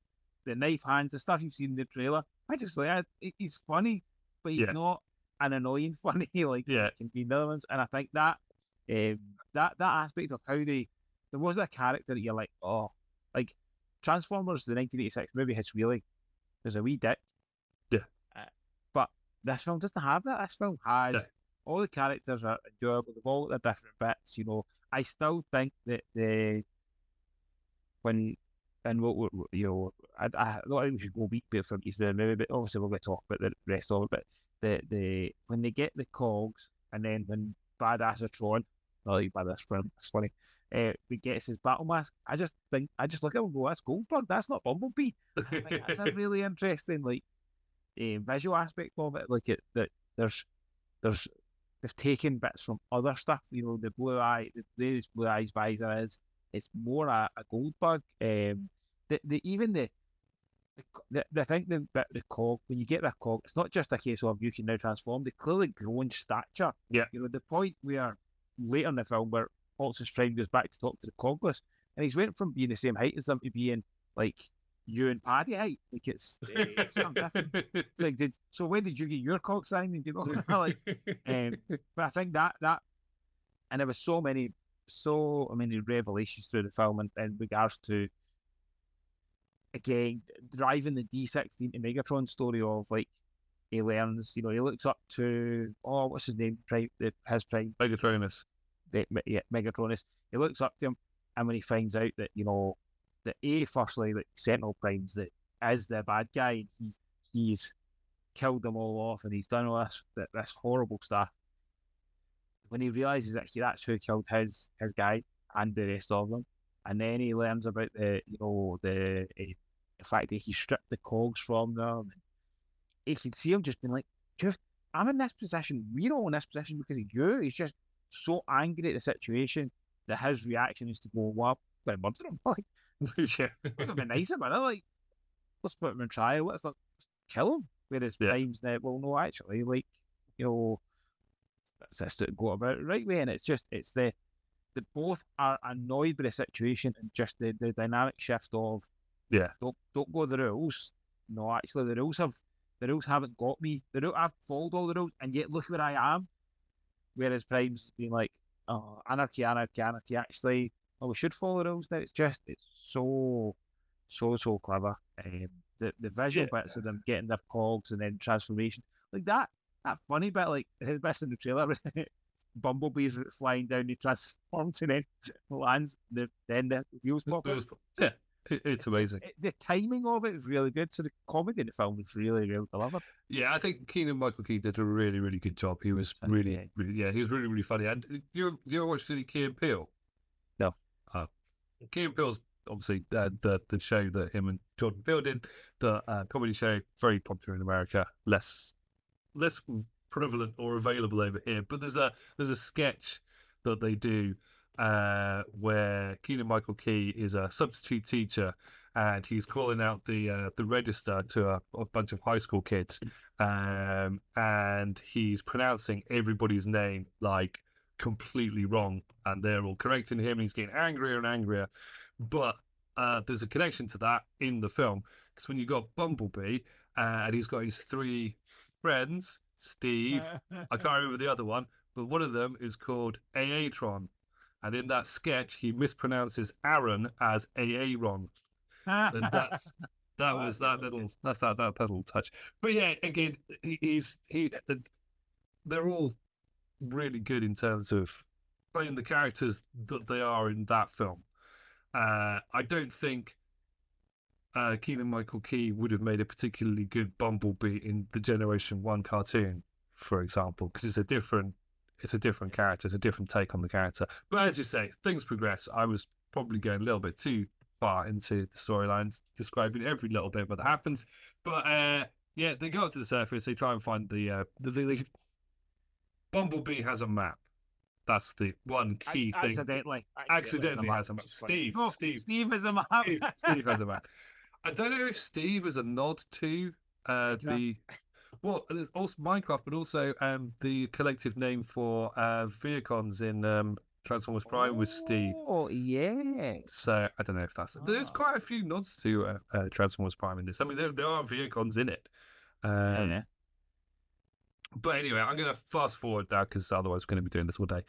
[SPEAKER 1] knife hands, the stuff you've seen in the trailer. I just like he's funny, but he's not an annoying funny like can be the other ones. And I think that that aspect of how there was a character that you're like, oh, like Transformers, the 1986 movie, has really, there's a wee dip.
[SPEAKER 2] Yeah.
[SPEAKER 1] But this film doesn't have that. This film has all the characters are enjoyable. They've all got their different bits. I still think that when and I don't think we should go beat bit for each the movie, but obviously we're going to talk about the rest of it. But the when they get the cogs, and then when Badass Tron, I like Badass Tron, it's funny. He gets his battle mask. I just look at him and go, that's Goldberg. That's not Bumblebee. I think that's a really interesting visual aspect of it. That there's they've taken bits from other stuff. The blue eye, the blue eyes visor is. It's more a Goldberg. Even the thing that the cog, when you get that cog, it's not just a case of you can now transform. They clearly grow in stature.
[SPEAKER 2] Yeah.
[SPEAKER 1] The point where later in the film where Optimus Prime goes back to talk to the cogless, and he's went from being the same height as them to being like you and Paddy height. Like it's something different. It's so when did you get your cog, Simon? But I think that and there was so many revelations through the film in regards to, again, driving the D16 to Megatron story of he learns, he looks up to what's his name, his Prime,
[SPEAKER 2] Megatronus.
[SPEAKER 1] Megatronus. He looks up to him, and when he finds out that that firstly Sentinel Prime's that is the bad guy, and he's killed them all off, and he's done all this horrible stuff. When he realizes that that's who killed his guy and the rest of them, and then he learns about the fact that he stripped the cogs from them. You can see him just being like, I'm in this position. We're all in this position because of you. He's just so angry at the situation that his reaction is to go, well, I'm going to murder him. Look, be nice about it. Let's put him in trial. Let's not kill him. Whereas Prime's now, well, no, actually, that's to go about it right way, and it's the both are annoyed by the situation, and just the dynamic shift of don't go the rules. No, actually the rules haven't got me. I've followed all the rules, and yet look where I am. Whereas Prime's been like, oh, anarchy. Actually, we should follow the rules now. It's so clever. The visual bits of them getting their cogs and then transformation like that. That funny bit, the best in the trailer, Bumblebee's flying down, he transforms and then lands, then the wheels pop up.
[SPEAKER 2] Yeah, it's amazing.
[SPEAKER 1] The timing of it is really good. So the comedy in the film is really, really delivered.
[SPEAKER 2] Yeah, I think Keegan-Michael Key did a really, really good job. He was he was really, really funny. And you ever watched any Key and Peele?
[SPEAKER 1] No.
[SPEAKER 2] Key and Peele's obviously the show that him and Jordan Peele did, the comedy show, very popular in America, less prevalent or available over here. But there's a sketch that they do where Keegan-Michael Key is a substitute teacher, and he's calling out the register to a bunch of high school kids, and he's pronouncing everybody's name completely wrong, and they're all correcting him, and he's getting angrier and angrier. But there's a connection to that in the film, because when you got Bumblebee and he's got his three friends, Steve, I can't remember the other one, but one of them is called Aatron, and in that sketch he mispronounces Aaron as Aaron. So that's that little touch. But yeah, again, they're all really good in terms of playing the characters that they are in that film. I don't think Keegan-Michael Key would have made a particularly good Bumblebee in the Generation 1 cartoon, for example, because it's a different character, it's a different take on the character. But as you say, things progress. I was probably going a little bit too far into the storylines, describing every little bit that happens. But yeah, they go up to the surface, they try and find the Bumblebee has a map. That's the one key thing. Accidentally has a map. Steve
[SPEAKER 1] has a map.
[SPEAKER 2] Steve has a map. I don't know if Steve is a nod to there's also Minecraft, but also the collective name for Vehicons in Transformers Prime was Steve.
[SPEAKER 1] Oh, yeah.
[SPEAKER 2] So I don't know if that's... There's quite a few nods to Transformers Prime in this. I mean, there are Vehicons in it.
[SPEAKER 1] Yeah.
[SPEAKER 2] But anyway, I'm going to fast forward now because otherwise we're going to be doing this all day.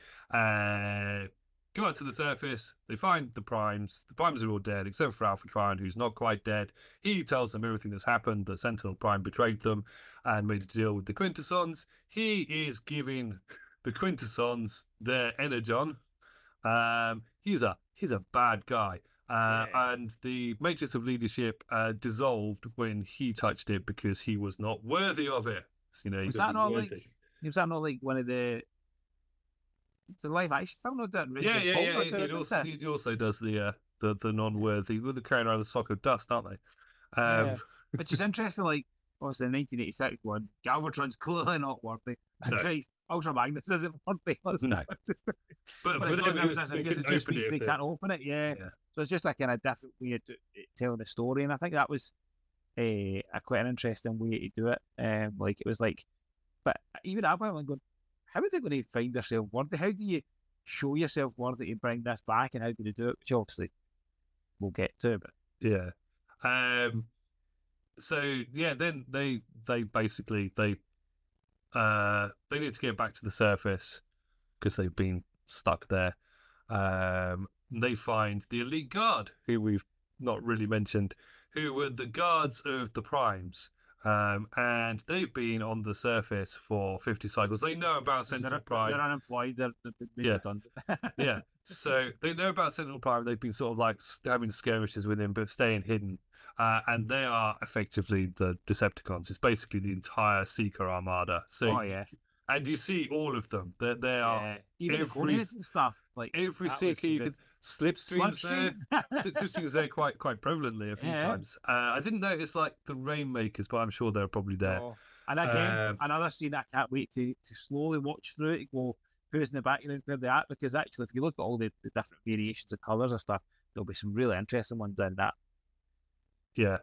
[SPEAKER 2] go out to the surface. They find the Primes. The Primes are all dead, except for Alpha Trion, who's not quite dead. He tells them everything that's happened. The Sentinel Prime betrayed them and made a deal with the Quintessons. He is giving the Quintessons their energon. He's a bad guy. And the Matrix of Leadership dissolved when he touched it because he was not worthy of it. So,
[SPEAKER 1] Was that not like? Was that not like one of the live action film? Not that
[SPEAKER 2] Yeah. It also does the non-worthy with the carrying around the sock of dust, aren't they?
[SPEAKER 1] Yeah, which is interesting. Like, obviously, the 1986 one, Galvatron's clearly not worthy. And Christ, Ultra Magnus isn't worthy.
[SPEAKER 2] No, but for them,
[SPEAKER 1] they can't open it. Yeah. So it's just a kind of different way of telling the story, and I think that was a quite an interesting way to do it. Like it was like, but even I went going, how are they going to find themselves worthy? How do you show yourself worthy to bring this back, and how do they do it? Which obviously we'll get to, but
[SPEAKER 2] yeah. So yeah, then they basically they need to get back to the surface because they've been stuck there. They find the elite guard, who we've not really mentioned, who were the guards of the Primes. And they've been on the surface for 50 cycles. They know about Sentinel Prime.
[SPEAKER 1] They're unemployed. They're redundant.
[SPEAKER 2] Yeah. So they know about Sentinel Prime. They've been sort of like having skirmishes with him, but staying hidden. And they are effectively the Decepticons. It's basically the entire Seeker Armada. So, and you see all of them. They are
[SPEAKER 1] even the coordinates and stuff. Like
[SPEAKER 2] every Seeker you could. Slipstreams there. Slipstreams there quite prevalently a few times. I didn't notice like the Rainmakers, but I'm sure they're probably there.
[SPEAKER 1] Oh. And again, another scene I can't wait to slowly watch through it. Go who's in the background, where they're at, because actually, if you look at all the different variations of colours and stuff, there'll be some really interesting ones in that.
[SPEAKER 2] Yeah.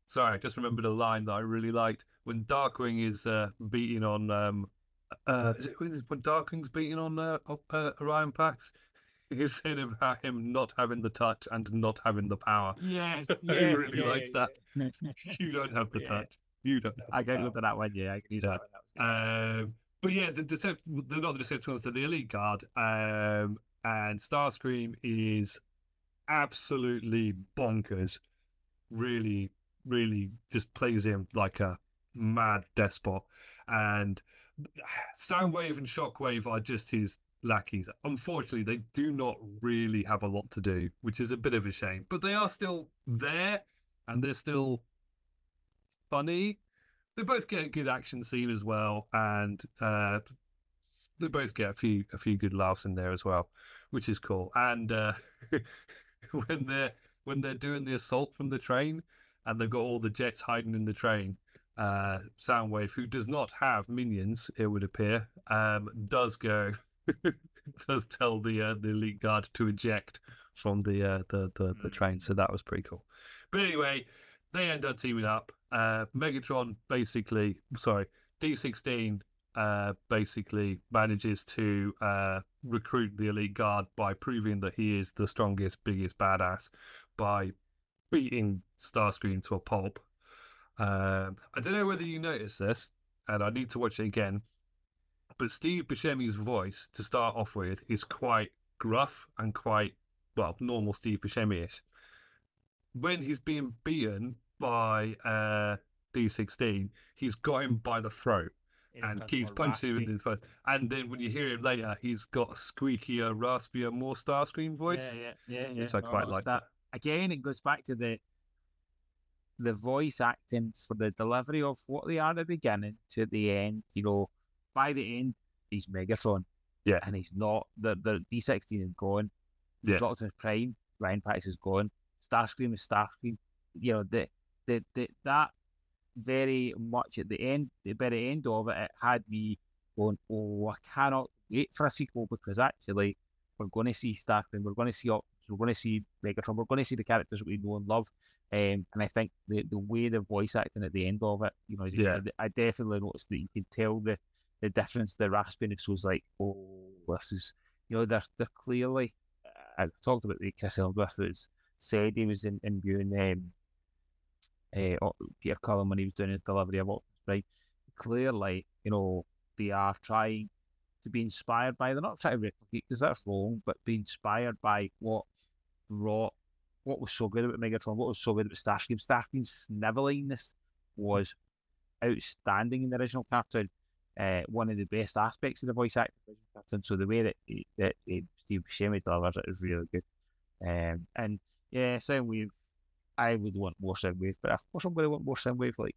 [SPEAKER 2] Sorry, I just remembered a line that I really liked when Darkwing is beating on when Darkwing's beating on Orion Pax. He's saying about him not having the touch and not having the power.
[SPEAKER 1] Yes,
[SPEAKER 2] I really liked that. You don't have the touch. You don't.
[SPEAKER 1] I get into that one. Yeah, I agree.
[SPEAKER 2] That but yeah, they're not the Decepticons. They're the elite guard. And Starscream is absolutely bonkers. Really, really just plays him like a mad despot. And Soundwave and Shockwave are just his lackeys. Unfortunately, they do not really have a lot to do, which is a bit of a shame. But they are still there, and they're still funny. They both get a good action scene as well, and they both get a few good laughs in there as well, which is cool. And when they're doing the assault from the train, and they've got all the jets hiding in the train, Soundwave, who does not have minions, it would appear, does tell the elite guard to eject from the train. So that was pretty cool. But anyway, they end up teaming up. Megatron D16 basically manages to recruit the elite guard by proving that he is the strongest, biggest badass by beating Starscream to a pulp. I don't know whether you noticed this, and I need to watch it again, but Steve Buscemi's voice to start off with is quite gruff and quite, well, normal Steve Buscemi-ish. When he's being beaten by D16, he's got him by the throat and keeps punching him in the face. And then when you hear him later, he's got a squeakier, raspier, more Starscream voice.
[SPEAKER 1] Yeah.
[SPEAKER 2] Which I quite like that.
[SPEAKER 1] Again, it goes back to the voice acting for the delivery of what they are at the beginning to the end. You know, by the end, he's Megatron.
[SPEAKER 2] Yeah.
[SPEAKER 1] And he's not. The D16 is gone.
[SPEAKER 2] Yeah.
[SPEAKER 1] Optimus Prime, Ryan Pax is gone. Starscream is Starscream. You know, that very much at the end, the very end of it, it had me going, oh, I cannot wait for a sequel, because actually we're going to see Starscream, we're going to see Optimus, we're going to see Megatron, we're going to see the characters that we know and love. And I think the way the voice acting at the end of it, you know, I definitely noticed that you can tell the difference, the raspiness was like, oh, this is, you know, they're clearly, I talked about the Chris Hemsworth that said he was imbuing Peter Cullen when he was doing his delivery of Optimus Prime. Clearly, you know, they are trying to be inspired by. They're not trying to replicate because that's wrong, but be inspired by what brought what was so good about Megatron, what was so good about Starscream. Starscream's snivellingness was outstanding in the original cartoon. One of the best aspects of the voice acting cartoon. So the way that Steve Buscemi delivers it is really good. And yeah, Soundwave, I would want more Soundwave, but of course I'm going to want more Soundwave. Like,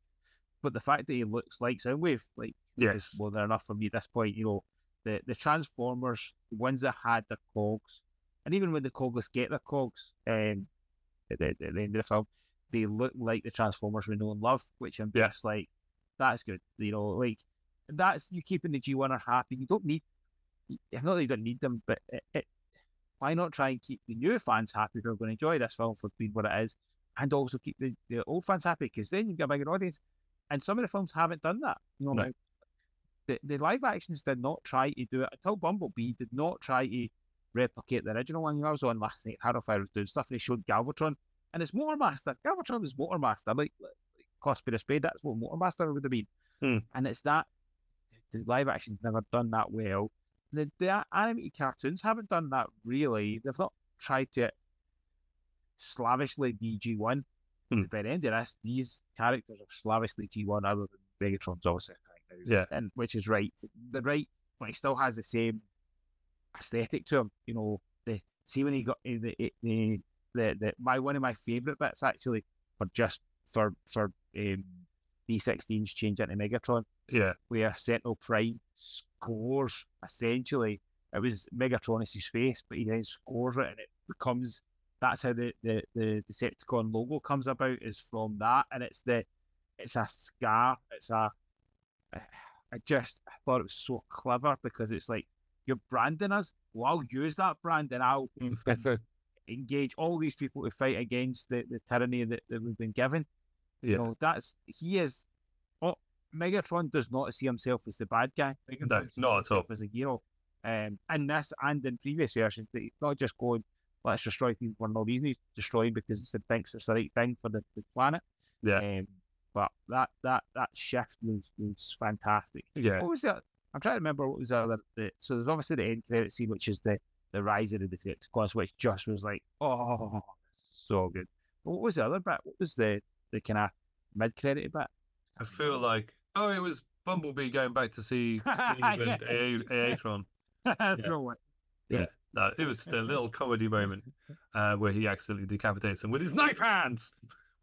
[SPEAKER 1] but the fact that he looks like Soundwave, like,
[SPEAKER 2] Yes.
[SPEAKER 1] is more than enough for me at this point. You know, the Transformers, the ones that had their cogs, and even when the cogless get their cogs, at the end of the film, they look like the Transformers we know and love, which I'm just like, that's good. You know, like, that's you keeping the G1 happy. You don't need, not that you don't need them, but why not try and keep the new fans happy who are going to enjoy this film for being what it is, and also keep the old fans happy, because then you get a bigger audience. And some of the films haven't done that. You know,
[SPEAKER 2] No.
[SPEAKER 1] The live actions did not try to do it until Bumblebee did not try to replicate the original one. You know, I was on last night, Harrowfire was doing stuff, and they showed Galvatron, and it's Motormaster. Galvatron is Motormaster. Like cost me a spade, that's what Motormaster would have been. And it's that the live action's never done that well. The animated cartoons haven't done that really. They've not tried to slavishly be G1. By the end of this, these characters are slavishly G1, other than Megatron's obviously.
[SPEAKER 2] Yeah.
[SPEAKER 1] And which is right. The right, but he still has the same aesthetic to him. You know, see when he got the one of my favourite bits actually for B16's change into Megatron.
[SPEAKER 2] Yeah.
[SPEAKER 1] Where Sentinel Prime scores essentially, it was Megatronus' face, but he then scores it, and it becomes, that's how the Decepticon logo comes about, is from that, and it's a scar, I thought it was so clever, because it's like, you're branding us, well, I'll use that brand, and I'll engage all these people to fight against the tyranny that we've been given.
[SPEAKER 2] Yeah.
[SPEAKER 1] You know, Megatron does not see himself as the bad guy. Megatron
[SPEAKER 2] No, not at all.
[SPEAKER 1] as a hero. In this and in previous versions, he's not just going, let's destroy people for no reason. He's destroying because he thinks it's the right thing for the planet.
[SPEAKER 2] Yeah.
[SPEAKER 1] But that shift was fantastic.
[SPEAKER 2] Yeah.
[SPEAKER 1] What was that? I'm trying to remember what was the other. So there's obviously the end credit scene, which is the rise of the Decepticons, which just was like, oh, so good. But what was the other bit? What was the kind of mid-credit bit?
[SPEAKER 2] I feel like, it was Bumblebee going back to see Steve and Aatron.
[SPEAKER 1] That's right.
[SPEAKER 2] Yeah. No, it was just a little comedy moment where he accidentally decapitates him with his knife hands.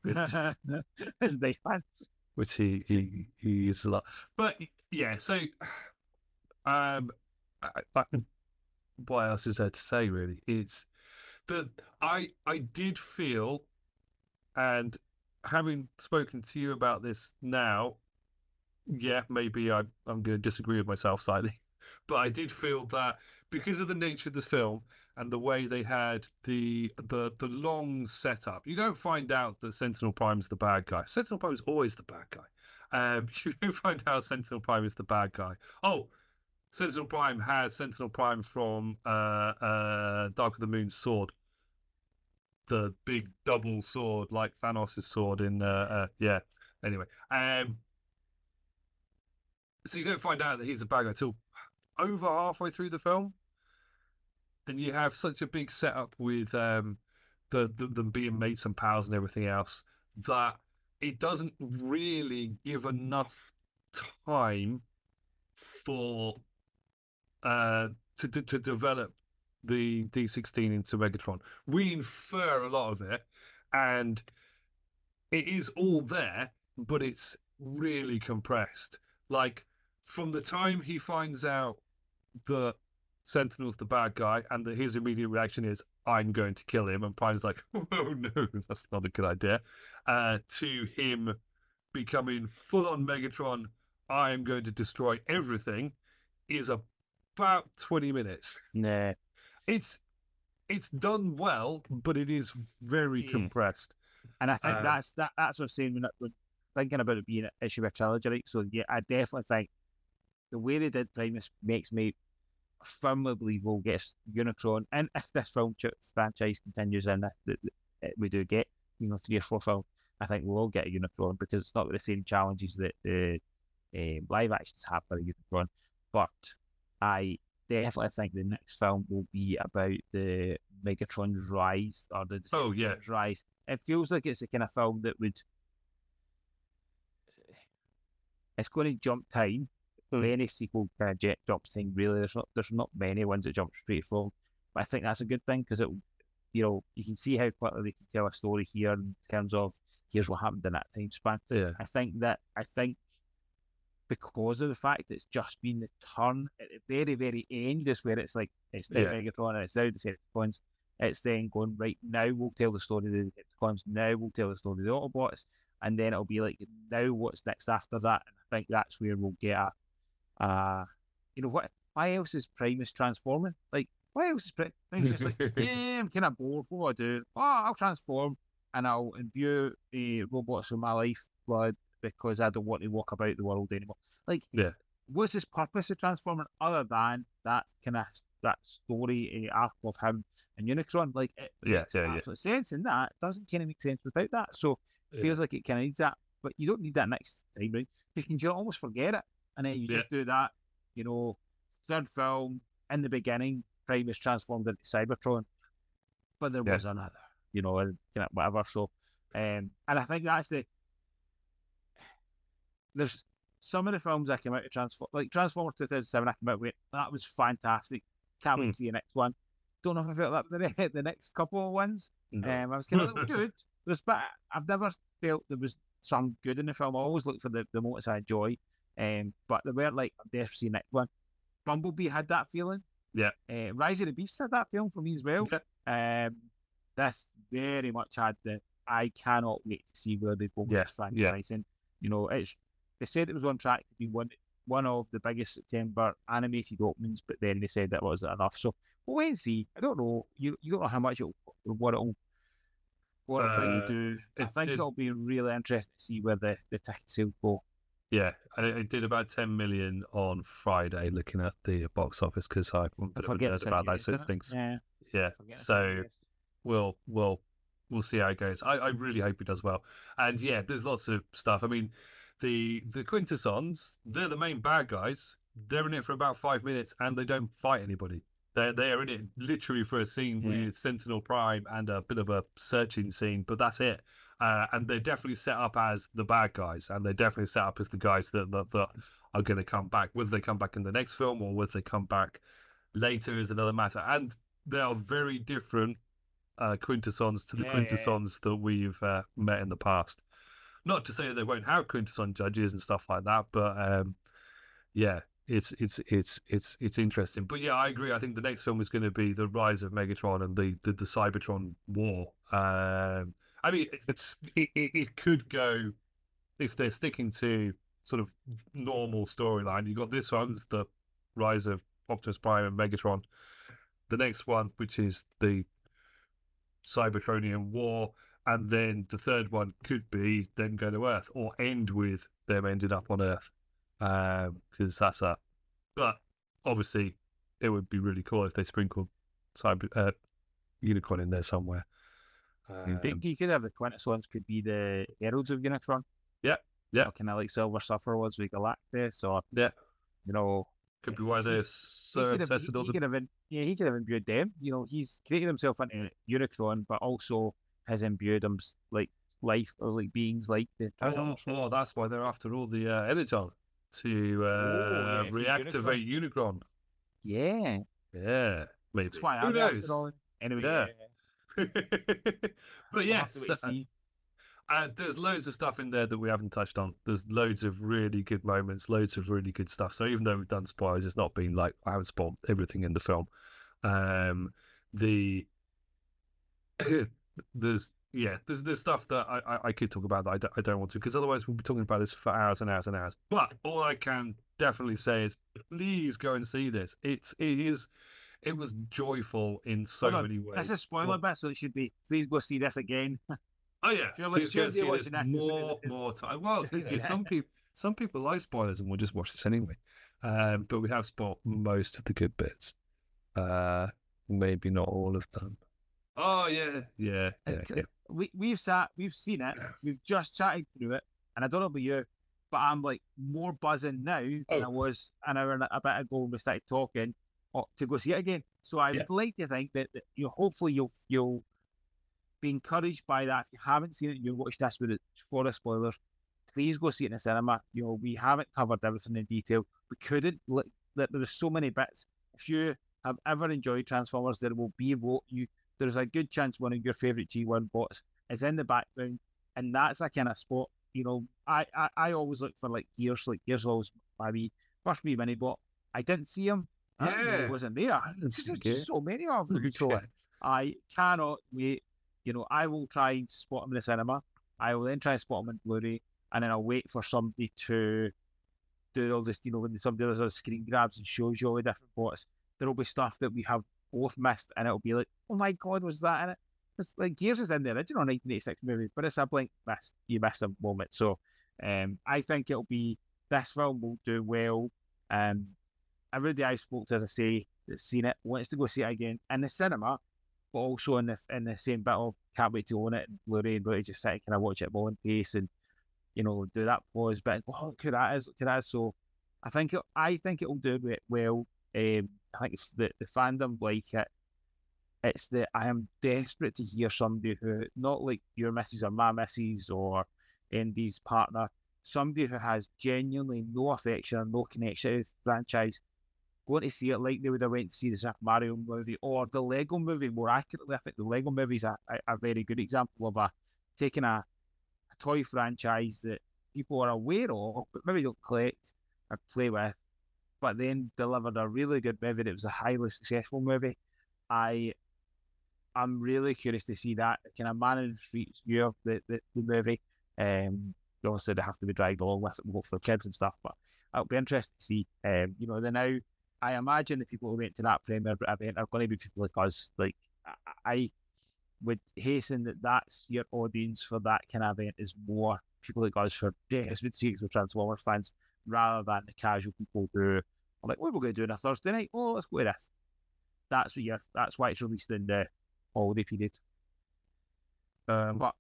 [SPEAKER 1] His knife hands.
[SPEAKER 2] Which he uses a lot. But yeah, so what else is there to say really? It's that I did feel, and having spoken to you about this now, yeah, maybe I'm going to disagree with myself slightly, but I did feel that because of the nature of this film and the way they had the long setup, you don't find out that Sentinel Prime is the bad guy. Sentinel Prime is always the bad guy. You don't find out Sentinel Prime is the bad guy. Oh, Sentinel Prime has Sentinel Prime from Dark of the Moon's sword. The big double sword, like Thanos' sword in yeah. Anyway, so you don't find out that he's a bad guy till over halfway through the film, and you have such a big setup with them being mates and pals and everything else that it doesn't really give enough time for to develop the D16 into Megatron. We infer a lot of it, and it is all there, but it's really compressed. Like, from the time he finds out that Sentinel's the bad guy, and that his immediate reaction is, I'm going to kill him, and Prime's like, oh no, that's not a good idea, to him becoming full-on Megatron, I am going to destroy everything, is about 20 minutes.
[SPEAKER 1] Nah.
[SPEAKER 2] It's done well, but it is very compressed.
[SPEAKER 1] And I think that's what I'm saying when thinking about it being an issue of a trilogy, right? So yeah, I definitely think the way they did Primus makes me firmly believe we'll get Unicron. And if this film franchise continues and we do get 3 or 4 films, I think we'll get a Unicron, because it's not the same challenges that the live actions have for a Unicron. But I definitely think the next film will be about the Megatron's rise or the
[SPEAKER 2] Oh yeah,
[SPEAKER 1] Decepticon's rise. It feels like it's the kind of film that would it's going to jump time.
[SPEAKER 2] Hmm.
[SPEAKER 1] Any sequel kind of jet jumps time really. There's not many ones that jump straight forward, but I think that's a good thing because it you can see how quickly they can tell a story here in terms of here's what happened in that time span.
[SPEAKER 2] yeah,
[SPEAKER 1] I think because of the fact it's just been the turn at the very, very end is where it's like it's now
[SPEAKER 2] yeah,
[SPEAKER 1] Megatron and it's now the Decepticons. It's then going right now we'll tell the story of the Decepticons, now we'll tell the story of the Autobots, and then it'll be like now what's next after that. And I think that's where we'll get what? Why else is Primus transforming? Like why else is Primus just like yeah I'm kind of bored. What do I do? Oh, I'll transform and I'll imbue robots with my life blood because I don't want to walk about the world anymore. Like,
[SPEAKER 2] yeah,
[SPEAKER 1] what's his purpose of transforming other than that kind of that story arc of him and Unicron? Like, it
[SPEAKER 2] yeah,
[SPEAKER 1] makes
[SPEAKER 2] yeah,
[SPEAKER 1] absolute sense, and that doesn't kind of make sense without that. So it
[SPEAKER 2] yeah,
[SPEAKER 1] feels like it kind of needs that, but you don't need that next time, right? You can just almost forget it, and then you
[SPEAKER 2] yeah,
[SPEAKER 1] just do that. Third film in the beginning, Primus transformed into Cybertron, but there
[SPEAKER 2] yeah,
[SPEAKER 1] was another, and kind of whatever. So, and I think that's there's some of the films I came out to Transformers 2007. I came out with that was fantastic. Can't wait
[SPEAKER 2] Hmm.
[SPEAKER 1] to see the next one. Don't know if I felt that with the next couple of ones. I
[SPEAKER 2] No.
[SPEAKER 1] was kind of like good. But I've never felt there was some good in the film. I always look for the moments I enjoy. But they weren't like I'm desperate to see the next one. Bumblebee had that feeling.
[SPEAKER 2] Yeah,
[SPEAKER 1] Rise of the Beasts had that film for me as well.
[SPEAKER 2] yeah,
[SPEAKER 1] This very much had the I cannot wait to see where they go with
[SPEAKER 2] yeah,
[SPEAKER 1] this
[SPEAKER 2] yeah,
[SPEAKER 1] franchise. And it's they said it was on track to be one of the biggest September animated openings, but then they said that wasn't enough. So we'll wait and see. I don't know. You don't know how much what it'll finally
[SPEAKER 2] uh,
[SPEAKER 1] do. I
[SPEAKER 2] it
[SPEAKER 1] think
[SPEAKER 2] did.
[SPEAKER 1] it'll be really interesting to see where the ticket sales go.
[SPEAKER 2] Yeah, and it did about 10 million on Friday. Looking at the box office because I'm a
[SPEAKER 1] I
[SPEAKER 2] bit of a
[SPEAKER 1] forget
[SPEAKER 2] nerd
[SPEAKER 1] it's in
[SPEAKER 2] about those
[SPEAKER 1] US,
[SPEAKER 2] sort
[SPEAKER 1] isn't
[SPEAKER 2] of
[SPEAKER 1] it?
[SPEAKER 2] things.
[SPEAKER 1] Yeah,
[SPEAKER 2] Yeah,
[SPEAKER 1] forget it's in
[SPEAKER 2] so
[SPEAKER 1] US.
[SPEAKER 2] we'll see how it goes. I really hope it does well. And yeah, there's lots of stuff. I mean, the Quintessons, they're the main bad guys. They're in it for about 5 minutes and they don't fight anybody. They're in it literally for a scene
[SPEAKER 1] Yeah,
[SPEAKER 2] with Sentinel Prime and a bit of a searching scene, but that's it. And they're definitely set up as the bad guys, and they're definitely set up as the guys that are going to come back. Whether they come back in the next film or whether they come back later is another matter. And they are very different quintessons to the
[SPEAKER 1] yeah.
[SPEAKER 2] quintessons that we've met in the past. Not to say that they won't have quintesson judges and stuff like that, but yeah, it's interesting. But yeah, I agree. I think the next film is going to be the rise of Megatron and the Cybertron war. I mean, it could go if they're sticking to sort of normal storyline. You got this one's the rise of Optimus Prime and Megatron. The next one, which is the Cybertronian war, and then the third one could be them going to Earth or end with them ending up on Earth, because that's a. But obviously, it would be really cool if they sprinkled Cyber Unicorn in there somewhere.
[SPEAKER 1] You think you could have the Quintessons could be the heralds of Unicron?
[SPEAKER 2] Yeah, yeah,
[SPEAKER 1] Kind of like Silver Surfer was with Galactus, or
[SPEAKER 2] yeah.
[SPEAKER 1] you know,
[SPEAKER 2] Could be why they're
[SPEAKER 1] he
[SPEAKER 2] so
[SPEAKER 1] could have
[SPEAKER 2] obsessed with all
[SPEAKER 1] he
[SPEAKER 2] the.
[SPEAKER 1] could have he could have imbued them. He's created himself into Unicron, but also has imbued him like life or like beings like the
[SPEAKER 2] Oh,
[SPEAKER 1] Transformers.
[SPEAKER 2] oh, that's why they're after all the Energon to
[SPEAKER 1] Oh yeah, feed Unicron.
[SPEAKER 2] reactivate Unicron.
[SPEAKER 1] Yeah,
[SPEAKER 2] Yeah,
[SPEAKER 1] that's
[SPEAKER 2] maybe.
[SPEAKER 1] why
[SPEAKER 2] Who
[SPEAKER 1] I'd be after
[SPEAKER 2] knows?
[SPEAKER 1] all. Anyway,
[SPEAKER 2] Yeah.
[SPEAKER 1] yeah,
[SPEAKER 2] But
[SPEAKER 1] we'll have to
[SPEAKER 2] yes,
[SPEAKER 1] wait and see.
[SPEAKER 2] there's loads of stuff in there that we haven't touched on. There's loads of really good moments, loads of really good stuff. So even though we've done spoilers, it's not been like I haven't spoiled everything in the film. The there's stuff that I could talk about that I don't want to because otherwise we'll be talking about this for hours and hours and hours. But all I can definitely say is please go and see this. It was joyful in so
[SPEAKER 1] Hold on,
[SPEAKER 2] many
[SPEAKER 1] that's
[SPEAKER 2] ways.
[SPEAKER 1] a spoiler bit, so it should be. Please go see this again.
[SPEAKER 2] Oh yeah, please go and
[SPEAKER 1] Surely
[SPEAKER 2] see this
[SPEAKER 1] watching this
[SPEAKER 2] more time. Well, some people like spoilers and will just watch this anyway. But we have spoiled most of the good bits. Uh, maybe not all of them. Oh yeah, yeah, yeah, yeah.
[SPEAKER 1] We've seen it, we've just chatted through it, and I don't know about you, but I'm like more buzzing now than I
[SPEAKER 2] Oh
[SPEAKER 1] was an hour and a bit ago when we started talking to go see it again. So I would like to think that hopefully you'll be encouraged by that. If you haven't seen it, and you watch this for the spoilers, please go see it in the cinema. We haven't covered everything in detail. We couldn't. There's so many bits. If you have ever enjoyed Transformers, there will be there's a good chance one of your favourite G1 bots is in the background, and that's a kind of spot. I always look for Gears. Gears always my first wee mini bot. I didn't see him. It wasn't there. There's so many of them. So I cannot wait. I will try and spot him in the cinema. I will then try and spot him in Blu-ray, and then I'll wait for somebody to do all this. When somebody does a screen grabs and shows you all the different bots, there will be stuff that we have both missed, and it'll be like, oh my god, was that in it? It's like Gears is in the original 1986 movie, but it's a blink miss. You miss a moment. So I think this film will do well. Everybody I spoke to, as I say, that's seen it, wants to go see it again in the cinema, but also in the same bit of can't wait to own it and Blu-ray and really just sit and kind of watch it at my own pace and do that pause bit. Oh, look who that is! Look who that is! So I think it will do it well. I think it's the fandom like it. It's I am desperate to hear somebody who, not like your missus or my missus or Andy's partner, somebody who has genuinely no affection or no connection to the franchise, going to see it like they would have went to see the Super Mario movie or the Lego movie. More accurately, I think the Lego movie is a very good example of taking a toy franchise that people are aware of, but maybe don't collect or play with, but then delivered a really good movie that was a highly successful movie. I'm really curious to see that kind of man in the streets view of the movie. Obviously, they have to be dragged along with it, both for kids and stuff, but it'll be interesting to see. Now, I imagine the people who went to that premiere event are going to be people like us. Like, I would hasten that's your audience for that kind of event is more people like us who are desperate to see it for Transformers fans, rather than the casual people who are like, what are we going to do on a Thursday night? Oh, let's go to this. That's why it's released in the holiday period. But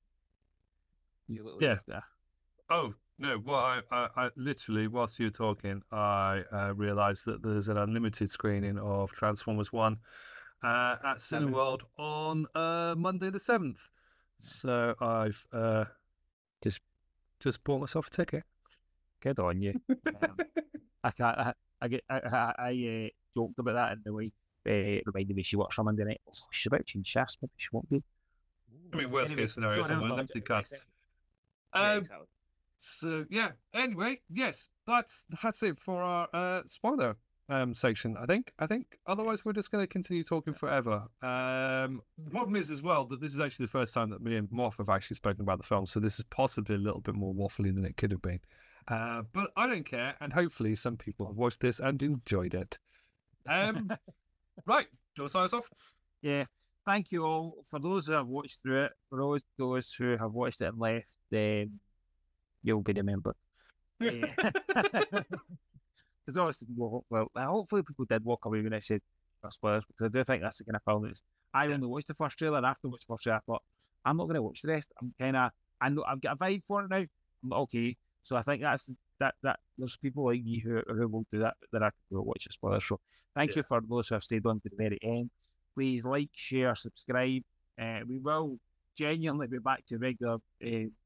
[SPEAKER 2] yeah. Oh no! Well, I literally, whilst you were talking, I realised that there's an unlimited screening of Transformers 1 at Cineworld on Monday the 7th. So I've just bought myself a ticket.
[SPEAKER 1] Good on you. I joked about that, and the wife reminded me she watched on Monday night. She's about to change shafts, maybe she won't be.
[SPEAKER 2] I mean, worst case scenario, it's an unlimited cut.
[SPEAKER 1] Exactly.
[SPEAKER 2] So yeah. Anyway, yes, that's it for our spoiler section. I think. Otherwise, we're just going to continue talking forever. The problem is as well that this is actually the first time that me and Moff have actually spoken about the film, so this is possibly a little bit more waffly than it could have been. But I don't care, and hopefully some people have watched this and enjoyed it. Right, do you want to sign us off?
[SPEAKER 1] Yeah. Thank you all. For those who have watched through it, for those who have watched it and left, you'll be remembered. Because obviously, hopefully people did walk away when I said spoilers, because I do think that's the kind of film that's. I only watched the first trailer, and after watching the first trailer, I thought, I'm not going to watch the rest. I know I've got a vibe for it now. I'm okay. So I think that's that there's people like me who will do that, but there are people who watch the spoilers. So thank you for those who have stayed on to the very end. Please like, share, subscribe. We will genuinely be back to regular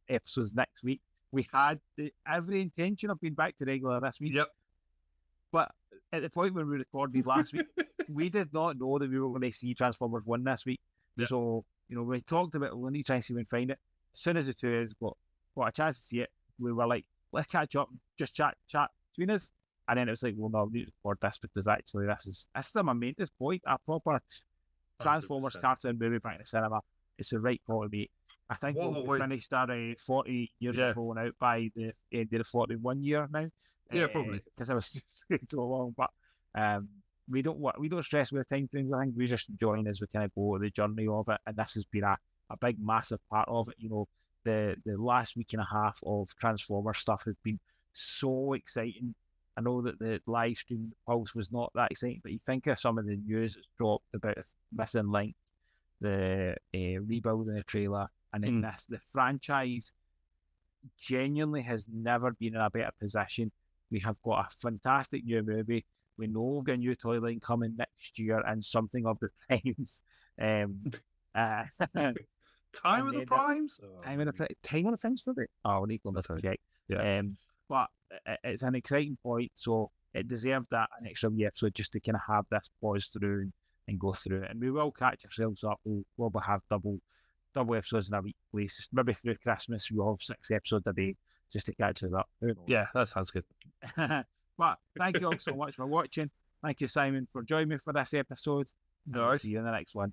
[SPEAKER 1] episodes next week. We had every intention of being back to regular this week.
[SPEAKER 2] Yep.
[SPEAKER 1] But at the point when we recorded last week, we did not know that we were going to see Transformers 1 this week. Yep. So, we talked about it. We'll need to try and see if we can find it. As soon as the two has got a chance to see it, we were like, let's catch up and just chat between us. And then it was like, well, no, we need to record this because actually this is my maintenance point. A proper Transformers 100%. Cartoon movie back in the cinema. It's the right call to make. I think we finished our 40 years of rolling out by the end of the 41 year now.
[SPEAKER 2] Yeah, probably.
[SPEAKER 1] Because I was just so long. But we don't stress with the time frames. I think we just enjoying as we kind of go the journey of it. And this has been a big, massive part of it. The last week and a half of Transformers stuff has been so exciting. I know that the live stream Pulse was not that exciting, but you think of some of the news that's dropped about Missing Link, the rebuilding the trailer, and then the franchise genuinely has never been in a better position. We have got a fantastic new movie. We know we've got a new toy line coming next year and something of the times.
[SPEAKER 2] Time of the Primes?
[SPEAKER 1] Time of the things for it. Oh, we need to go check.
[SPEAKER 2] Yeah.
[SPEAKER 1] But it's an exciting point, so it deserved that an extra wee episode just to kind of have this pause through and go through it. And we will catch ourselves up. We'll have double episodes in a week basis. Maybe through Christmas we'll have 6 episodes a day just to catch us up.
[SPEAKER 2] Yeah, that sounds good.
[SPEAKER 1] But thank you all so much for watching. Thank you, Simon, for joining me for this episode.
[SPEAKER 2] No worries.
[SPEAKER 1] See you in the next one.